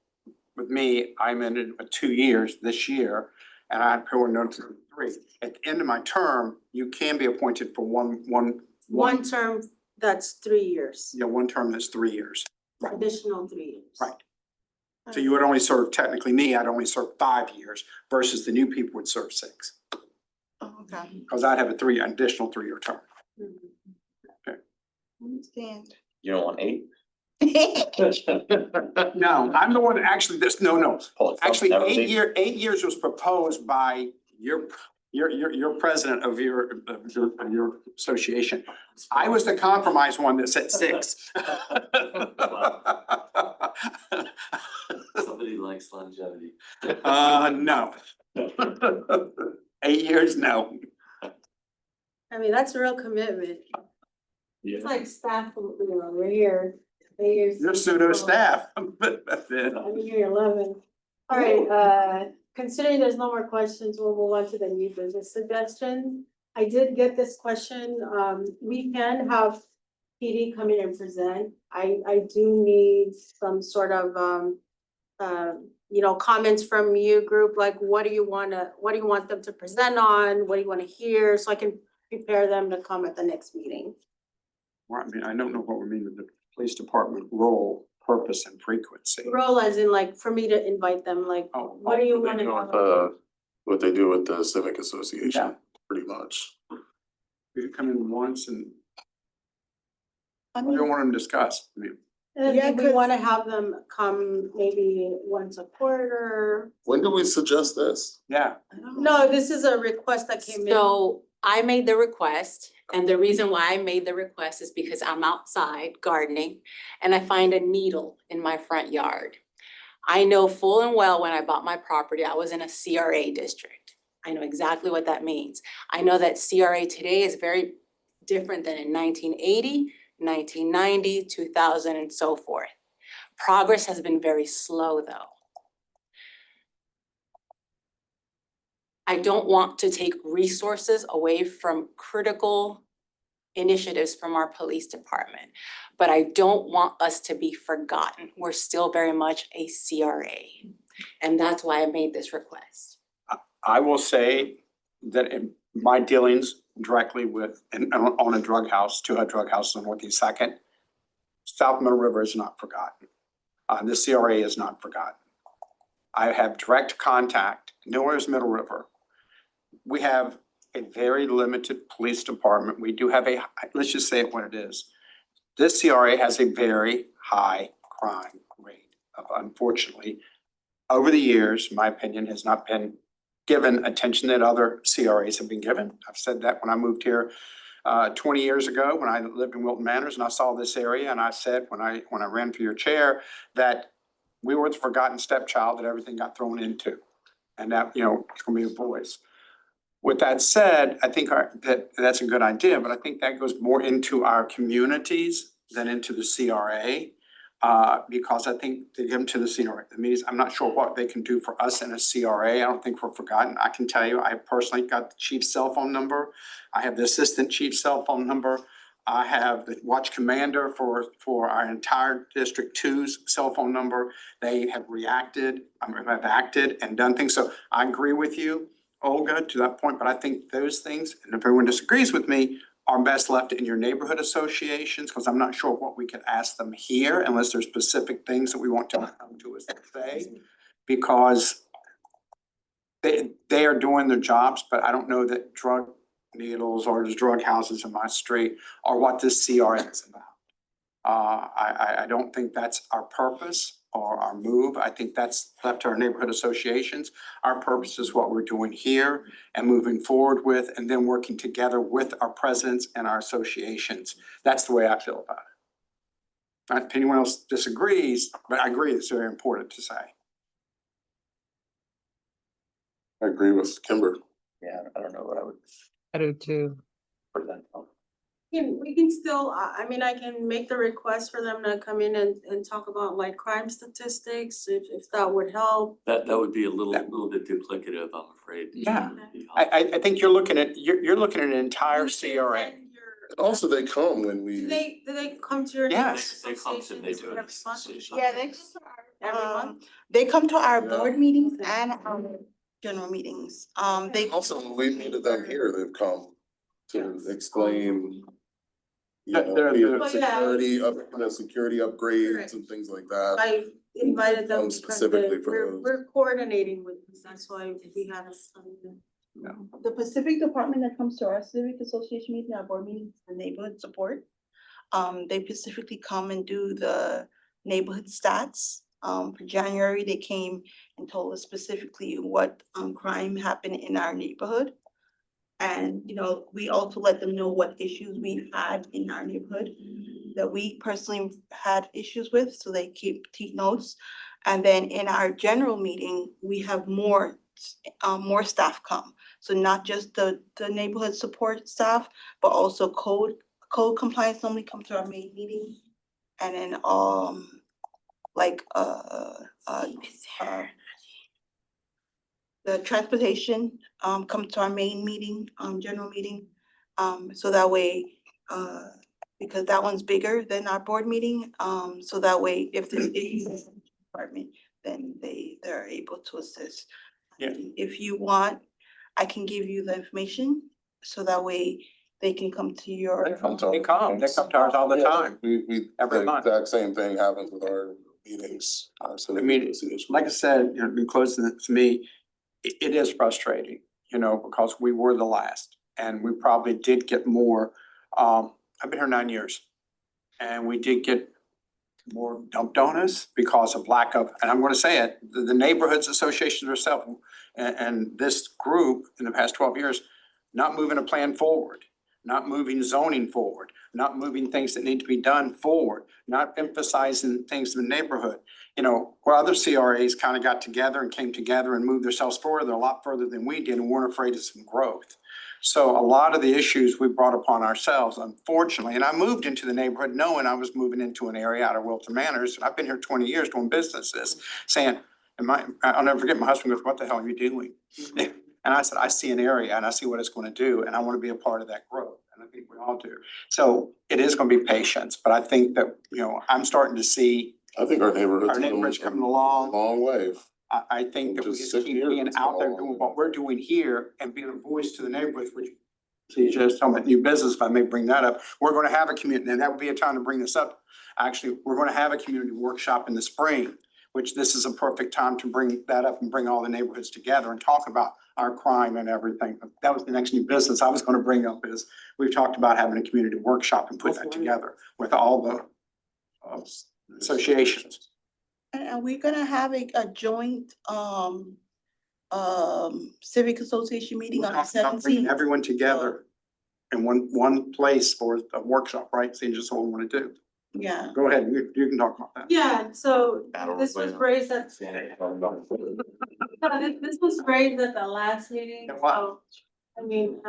with me, I'm in it for 2 years this year, and I put one notice for 3. At the end of my term, you can be appointed for One term, that's 3 years, one term that's 3 years. additional 3 years. Right. So you would only serve, technically me, I'd only serve 5 years versus the new people would serve 6. Oh, okay. Because I'd have a additional 3-year term. Understand. You don't want 8? No, I'm the one, actually, no. Pull it from Actually, never 8 leave. years was proposed by your president of your association. I was the compromise one that said 6. Somebody likes longevity. No. 8 years, no. I mean, that's a real commitment. It's like staff, we're here. 8 years. You're pseudo staff. I'm here 11. All right, considering there's no more questions, we'll move on to the new business suggestion. I did get this question. We can have PD come in and present. I do need some sort of, comments from you group, like what do you want them to present on? What do you want to hear? So I can prepare them to come at the next meeting. Well, I mean, I don't know what we mean with the police department role, purpose and frequency. Role as in like, for me to invite them, like, what do you What want they to do have? with what they do with the civic association, Yeah. pretty much. We could come in once and I we mean, don't want them to discuss. I mean, And Yeah, do we 'cause- want to have them come maybe once a quarter? When do we suggest this? yeah, No, this is a request that came in. So I made the request, and the reason why I made the request is because I'm outside gardening and I find a needle in my front yard. I know full and well when I bought my property, I was in a CRA district. I know exactly what that means. I know that CRA today is very different than in 1980, 1990, 2000, and so forth. Progress has been very slow, though. I don't want to take resources away from critical initiatives from our police department, but I don't want us to be forgotten. We're still very much a CRA, and that's why I made this request. I will say that in my dealings directly with, and on a drug house, 2 drug houses on Northeast Second, South Middle River is not forgotten. The CRA is not forgotten. I have direct contact, nowhere is Middle River. We have a very limited police department. We do have let's just say it what it is. This CRA has a very high crime rate, unfortunately. Over the years, my opinion has not been given attention that other CRAs have been given. I've said that when I moved here 20 years ago, when I lived in Wilton Manors and I saw this area, and I said when I ran for your chair that we were the forgotten stepchild that everything got thrown into. And that, it's gonna be a voice. With that said, I think that's a good idea, but I think that goes more into our communities than into the CRA. Because I think to give them to the CRA, it means I'm not sure what they can do for us in a CRA. I don't think we're forgotten. I can tell you, I personally got the chief's cell phone number. I have the assistant chief's cell phone number. I have the watch commander for our entire District 2's cell phone number. They have reacted, have acted and done things. So I agree with you, Olga, to that point, but I think those things, and if everyone disagrees with me, are best left in your neighborhood associations, because I'm not sure what we could ask them here unless there's specific things that we want to come to us to say. Because they are doing their jobs, but I don't know that drug needles or the drug houses in my street are what this CRA is about. I don't think that's our purpose or our move. I think that's left to our neighborhood associations. Our purpose is what we're doing here and moving forward with, and then working together with our presidents and our associations. That's the way I feel about it. If anyone else disagrees, but I agree, it's very important to say. I agree with Kimber. Yeah, I don't know what I would I do too. present on. We can still, I mean, I can make the request for them to come in and talk about like crime statistics, if that would help. That would be a little bit duplicative, I'm afraid. Yeah. I think you're looking at an entire CRA. And And also they come when we. Do they come to your? Yes. They come to associations neighborhood every month? association. Yeah, they come to Every our, month? they come to our Yeah. board meetings Okay. and our general meetings. They. Also, when we've needed them here, they've come to explain. You know, They're- either Well, yeah. security upgrades Correct. and things like that. I invited them Come because specifically for those. we're coordinating with them, that's why we had a study. The Pacific department that comes to our civic association meeting, our board meetings, the neighborhood support. They specifically come and do the neighborhood stats. For January, they came and told us specifically what crime happened in our neighborhood. And, you know, we also let them know what issues we had in our neighborhood that we personally had issues with, so they keep notes. And then in our general meeting, we have more staff come. So not just the neighborhood support staff, but also code compliance normally come to our main meeting. And then like the transportation come to our main meeting, general meeting. So that way, because that one's bigger than our board meeting, so that way if there's issues in the department, then they're able to assist. Yeah. If you want, I can give you the information, so that way they can come to your. They come to They come to ours all the Yeah. time. We, Every the month. exact same thing happens with our meetings. So I mean, like I said, you know, in closing, to me, it is frustrating, you know, because we were the last and we probably did get more. I've been here 9 years and we did get more dumped on us because of lack of, and I'm gonna say it, the neighborhoods associations themselves and this group in the past 12 years, not moving a plan forward, not moving zoning forward, not moving things that need to be done forward, not emphasizing things in the neighborhood. You know, where other CRAs kind of got together and came together and moved themselves forward, they're a lot further than we did and weren't afraid of some growth. So a lot of the issues we brought upon ourselves, unfortunately, and I moved into the neighborhood knowing I was moving into an area out of Wilton Manors. And I've been here 20 years doing businesses, saying, I'll never forget, my husband goes, "What the hell are you doing?" And I said, "I see an area and I see what it's going to do and I want to be a part of that growth." And I think we all do. So it is going to be patience, but I think that, you know, I'm starting to see I think our neighborhood's. our neighborhood's coming a along. long way. I think that we Just just 6 keep years, being it's out there come a long doing way. what we're doing here and being a voice to the neighborhoods, which see, just talking about new business, if I may bring that up, we're gonna have a community, and that would be a time to bring this up. Actually, we're gonna have a community workshop in the spring, which this is a perfect time to bring that up and bring all the neighborhoods together and talk about our crime and everything. That was the next new business I was gonna bring up is, we've talked about having a community workshop and put that together with all the associations. And are we gonna have a joint civic association meeting on the Bringing 17th? everyone together in one place for a workshop, right? So you just what we wanna do. Yeah. Go ahead, you can talk about that. Yeah, so Battle this was Royale. raised at, this was raised at the last meeting, Yeah, wow. so, I mean,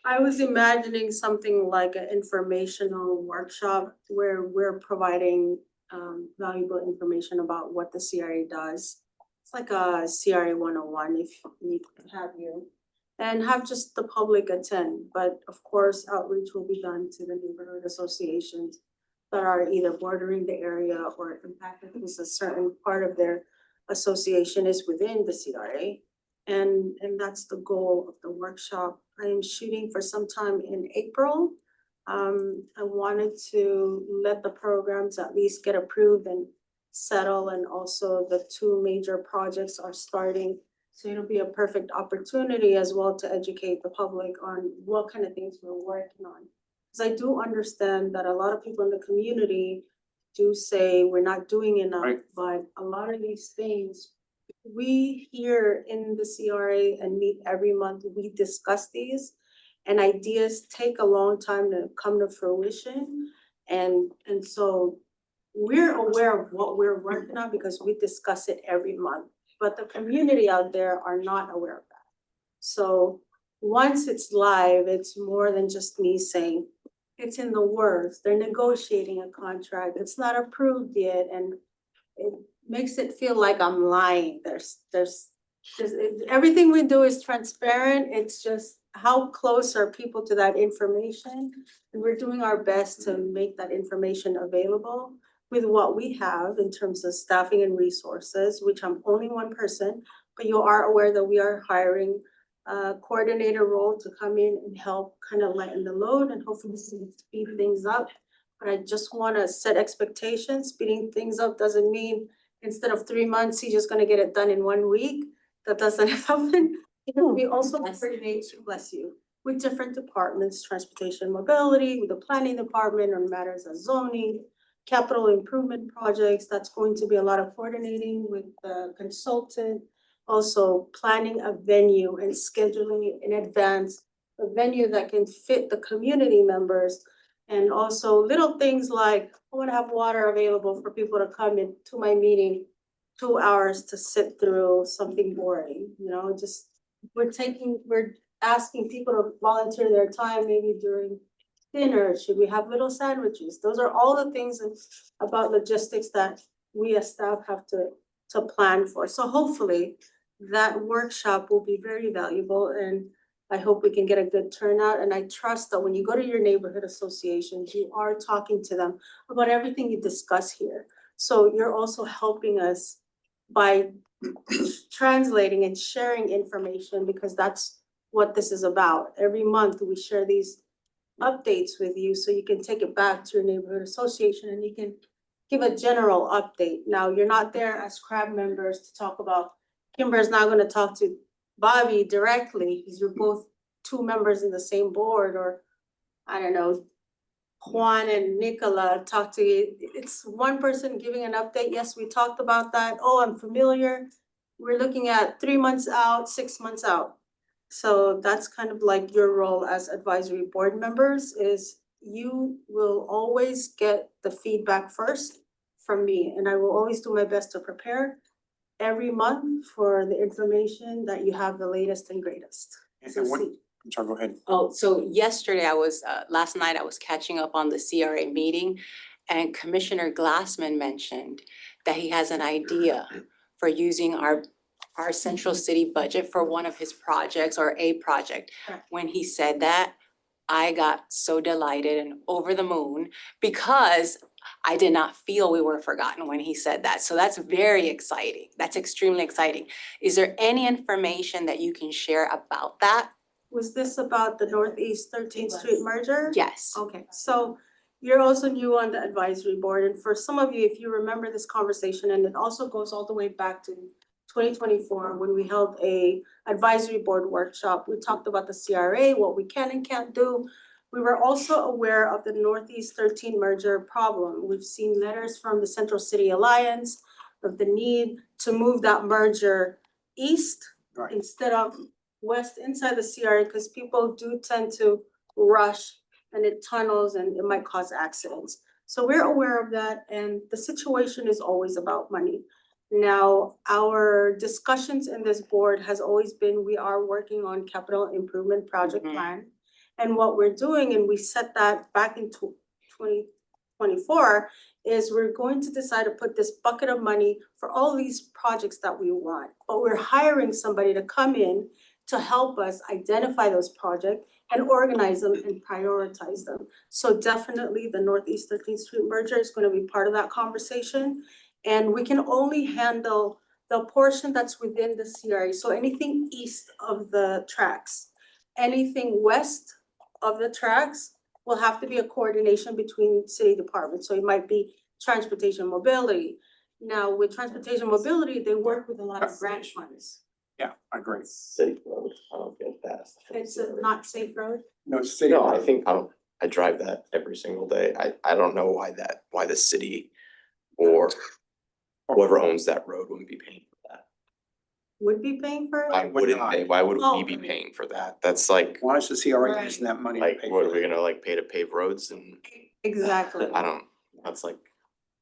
I was imagining something like an informational workshop where we're providing valuable information about what the CRA does. It's like a CRA 101 if we have you. And have just the public attend, but of course outreach will be done to the neighborhood associations that are either bordering the area or impacted because a certain part of their association is within the CRA. And that's the goal of the workshop. I am shooting for sometime in April. I wanted to let the programs at least get approved and settle, and also the 2 major projects are starting. So it'll be a perfect opportunity as well to educate the public on what kind of things we're working on. Because I do understand that a lot of people in the community do say we're not doing enough, Right. but a lot of these things, we here in the CRA and meet every month, we discuss these. And ideas take a long time to come to fruition. And so we're aware of what we're working on because we discuss it every month. But the community out there are not aware of that. So once it's live, it's more than just me saying, it's in the works, they're negotiating a contract, it's not approved yet, and it makes it feel like I'm lying. Everything we do is transparent, it's just how close are people to that information? And we're doing our best to make that information available with what we have in terms of staffing and resources, which I'm only one person, but you are aware that we are hiring a coordinator role to come in and help kind of lighten the load and hopefully speed things up. But I just wanna set expectations. Speeding things up doesn't mean instead of 3 months, he's just gonna get it done in 1 week. That doesn't happen. We also coordinate, bless you, with different departments, transportation mobility, with the planning department on matters of zoning, capital improvement projects. That's going to be a lot of coordinating with the consultant. Also planning a venue and scheduling it in advance, a venue that can fit the community members. And also little things like, I wanna have water available for people to come into my meeting, 2 hours to sit through something boring, you know, just, we're asking people to volunteer their time maybe during dinner. Should we have little sandwiches? Those are all the things about logistics that we as staff have to plan for. So hopefully that workshop will be very valuable, and I hope we can get a good turnout. And I trust that when you go to your neighborhood associations, you are talking to them about everything you discuss here. So you're also helping us by translating and sharing information, because that's what this is about. Every month we share these updates with you so you can take it back to your neighborhood association and you can give a general update. Now, you're not there as CRAB members to talk about, Kimber's not gonna talk to Bobby directly because you're both 2 members in the same board, or I don't know, Juan and Nicola talk to you. It's one person giving an update. Yes, we talked about that. Oh, I'm familiar. We're looking at 3 months out, 6 months out. So that's kind of like your role as advisory board members, is you will always get the feedback first from me, and I will always do my best to prepare every month for the information that you have the latest and greatest. So And what, see. I'm sorry, go ahead. Oh, so yesterday last night I was catching up on the CRA meeting, and Commissioner Glassman mentioned that he has an idea for using our central city budget for one of his projects or a project. Correct. When he said that, I got so delighted and over the moon, because I did not feel we were forgotten when he said that. So that's very exciting. That's extremely exciting. Is there any information that you can share about that? Was this about the Northeast 13th Street merger? Yes. Okay, so you're also new on the advisory board, and for some of you, if you remember this conversation, and it also goes all the way back to 2024, when we held a advisory board workshop, we talked about the CRA, what we can and can't do. We were also aware of the Northeast 13 merger problem. We've seen letters from the Central City Alliance of the need to move that merger east Right. instead of west inside the CRA, because people do tend to rush and it tunnels and it might cause accidents. So we're aware of that, and the situation is always about money. Now, our discussions in this board has always been, we are working on capital improvement project plan. And what we're doing, and we set that back in 2024, is we're going to decide to put this bucket of money for all these projects that we want. But we're hiring somebody to come in to help us identify those projects and organize them and prioritize them. So definitely the Northeast 13th Street merger is gonna be part of that conversation. And we can only handle the portion that's within the CRA. So anything east of the tracks, anything west of the tracks will have to be a coordination between city departments. So it might be transportation mobility. Now, with transportation mobility, they work with a lot of grant funds. Yeah, I agree. Safe road, I don't get that. It's a not safe road. No, city. No, I drive that every single day. I don't know why the city or whoever owns that road wouldn't be paying for that. Would be paying for Why it? wouldn't they? Why would we Oh. be paying for that? That's like, Why is the CRA Right. using that money to like, pay what for are we it? gonna like pay to pave roads and Exactly. I don't, that's like,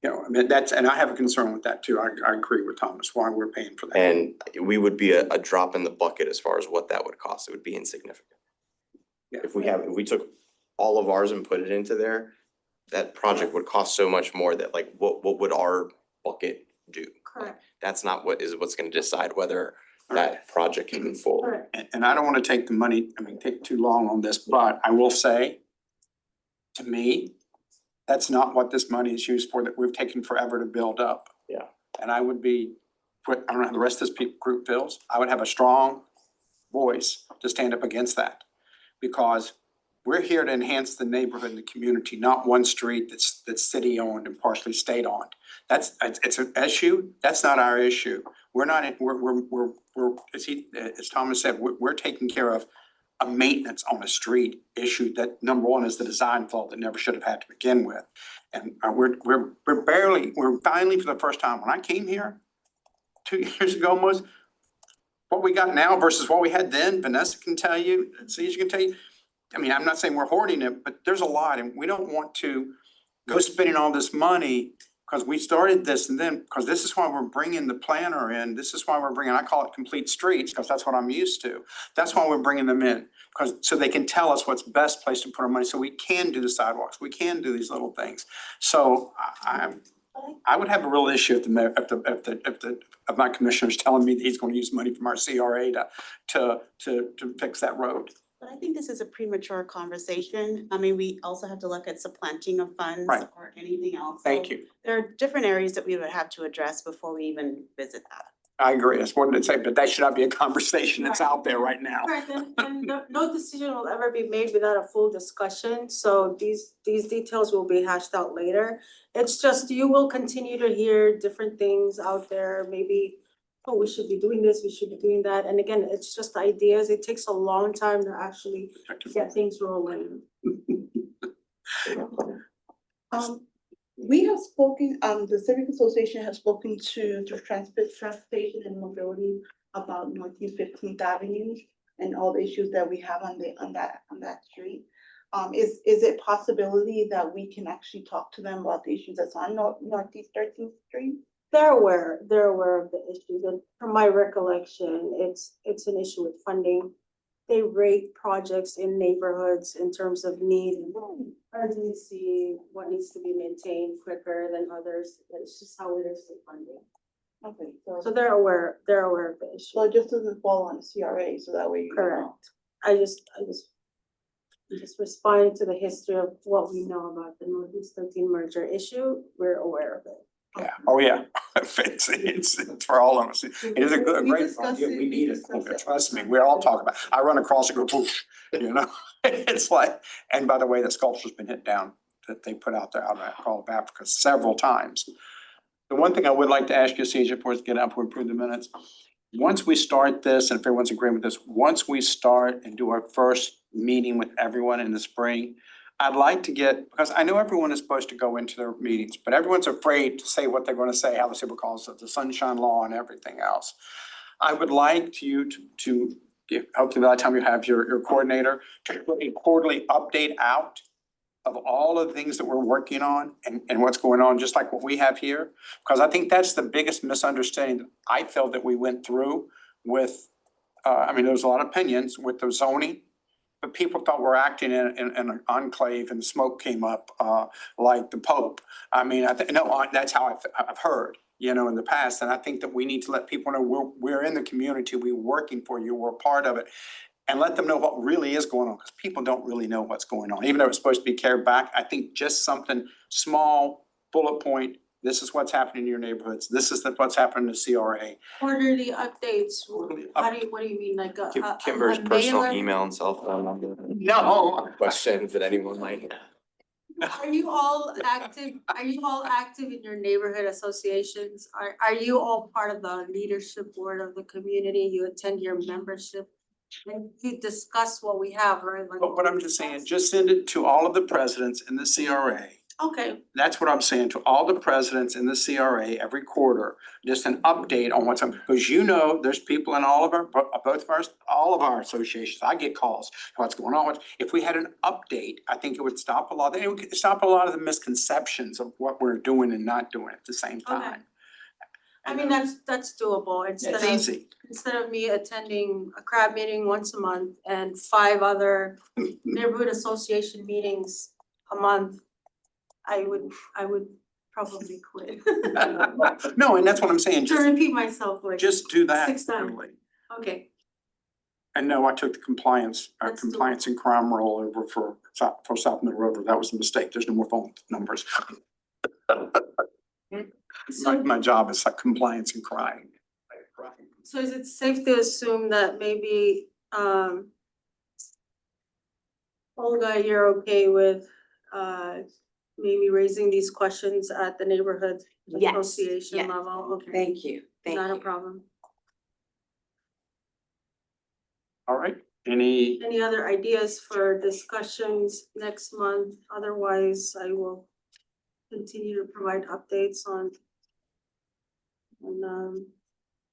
You know, I mean, and I have a concern with that too. I agree with Thomas, why we're paying for that. And we would be a drop in the bucket as far as what that would cost. It would be insignificant. Yeah. If we took all of ours and put it into there, that project would cost so much more that like, what would our bucket do? Correct. That's not what's gonna decide whether that project can move forward. Correct. And I don't wanna take the money, take too long on this, but I will say, to me, that's not what this money is used for, that we've taken forever to build up. Yeah. And I would be, I don't know how the rest of this group feels, I would have a strong voice to stand up against that. Because we're here to enhance the neighborhood and the community, not one street that's city owned and partially state owned. It's an issue, that's not our issue. We're not, we're, as Thomas said, we're taking care of a maintenance on a street issue that number one is the design flaw that never should have had to begin with. And we're finally for the first time, when I came here 2 years ago almost, what we got now versus what we had then, Vanessa can tell you, Caesar can tell you. I mean, I'm not saying we're hoarding it, but there's a lot, and we don't want to go spending all this money because we started this and then, because this is why we're bringing the planner in. This is why we're bringing, I call it complete streets, because that's what I'm used to. That's why we're bringing them in, because so they can tell us what's best place to put our money, so we can do the sidewalks, we can do these little things. So I would have a real issue if my commissioner's telling me that he's going to use money from our CRA to fix that road. But I think this is a premature conversation. I mean, we also have to look at supplanting of funds Right. or anything else. Thank So you. there are different areas that we would have to address before we even visit that. I agree. That's what I'd say, but that should not be a conversation that's out there right now. Correct, and no decision will ever be made without a full discussion, so these details will be hashed out later. It's just, you will continue to hear different things out there, maybe, oh, we should be doing this, we should be doing that, and again, it's just ideas, it takes a long time to actually get things rolling. We have spoken, the Civic Association has spoken to transportation and mobility about Northeast 15th Avenue and all the issues that we have on that street. Is it possibility that we can actually talk to them about the issues that's on Northeast 13th Street? They're aware of the issue, and from my recollection, it's an issue with funding. They rate projects in neighborhoods in terms of need and urgency, what needs to be maintained quicker than others. It's just how it is with funding. Okay, So they're aware of the issue. so it just doesn't fall on the CRA, so that way you know. Correct. I just responding to the history of what we know about the Northeast 13 merger issue. We're aware of it. Yeah, oh yeah, it's for all of us. It is a great idea, we need it, trust me, we all talk about, I run across and go whoosh, you know? It's like, and by the way, the sculpture's been hit down that they put out there out of Call of Africa several times. The one thing I would like to ask you, CJ, before we get up, we approve the minutes. Once we start this, and if everyone's agreeing with this, once we start and do our first meeting with everyone in the spring, I'd like to get, because I know everyone is supposed to go into their meetings, but everyone's afraid to say what they're gonna say, how they say because of the sunshine law and everything else. I would like you to give, hopefully by the time you have your coordinator, to put a quarterly update out of all of the things that we're working on and what's going on, just like what we have here. Because I think that's the biggest misunderstanding that I felt that we went through with, I mean, there was a lot of opinions with the zoning. But people thought we're acting in an enclave and smoke came up like the Pope. I mean, that's how I've heard, you know, in the past. And I think that we need to let people know we're in the community, we're working for you, we're a part of it. And let them know what really is going on, because people don't really know what's going on. Even though it's supposed to be carried back, I think just something small, bullet point, this is what's happening in your neighborhoods, this is what's happening to CRA. Quarterly updates, what do you mean, like Kimber's personal mailer? email and cell phone number. No. Questions that anyone might have. Are you all active in your neighborhood associations? Are you all part of the leadership board of the community? You attend your membership? And you discuss what we have, right? Like But what I'm just saying, just send it to all of the presidents in the CRA Okay, That's what I'm saying to all the presidents in the CRA every quarter, just an update on what's up, because you know, there's people in all of our, all of our associations, I get calls, what's going on. If we had an update, I think it would stop a lot, it would stop a lot of the misconceptions of what we're doing and not doing at the same time. I mean, that's doable, instead It's of, easy. instead of me attending a crab meeting once a month and 5 other neighborhood association meetings a month, I would probably quit. No, and that's what I'm saying, To just, repeat myself like, just do that. 6 times. Emily. okay, And no, I took the compliance, Let's do it. compliance and crime rollover for South Middle River. That was a mistake. There's no more phone numbers. My job is like compliance and crime. so is it safe to assume that maybe Olga, you're okay with maybe raising these questions at the neighborhood Yes, association yes. level? Okay, Thank you, thank not a you. problem. All right, any, Any other ideas for discussions next month? Otherwise, I will continue to provide updates on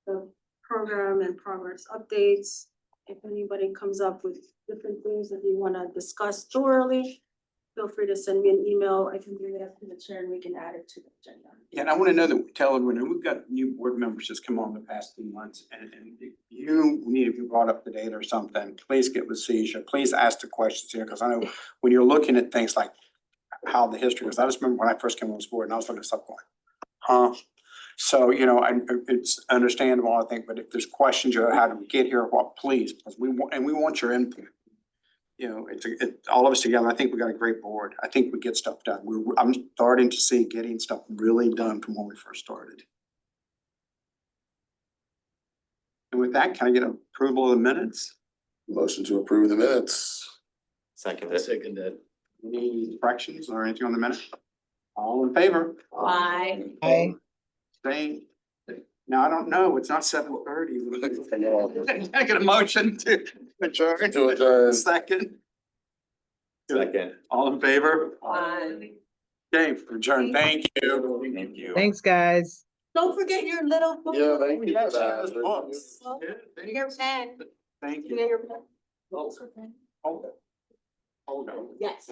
the program and progress updates. If anybody comes up with different things that you wanna discuss thoroughly, feel free to send me an email. I can bring it up to the chair and we can add it to the agenda. yeah, and I wanna know that, tell everyone, we've got new board members that's come on the past few months, and if you need to be brought up to date or something, please get with Cecia, please ask the questions here, because I know when you're looking at things like how the history was, I just remember when I first came on this board and I was looking at stuff going, huh? So, you know, it's understandable, I think, but if there's questions, you know, how do we get here, what, please, because we want your input. You know, all of us together, I think we got a great board. I think we get stuff done. I'm starting to see getting stuff really done from when we first started. And with that, can I get approval of the minutes? Motion to approve the minutes. Second I it. second that. Any corrections or anything on the minute? All in favor? Bye. Aye. Stay. Now, I don't know, it's not 7:30. I get a motion to adjourn. To adjourn. Second. Second. All in favor? Bye. Okay, adjourn. Thank you. Thank you. Thanks, guys. Don't forget your little book. Yeah, thank you Yes, for that. yes, books. Well, Yeah, thank Your pen. Thank You you. get your pen? Hold on. Hold on. Yes.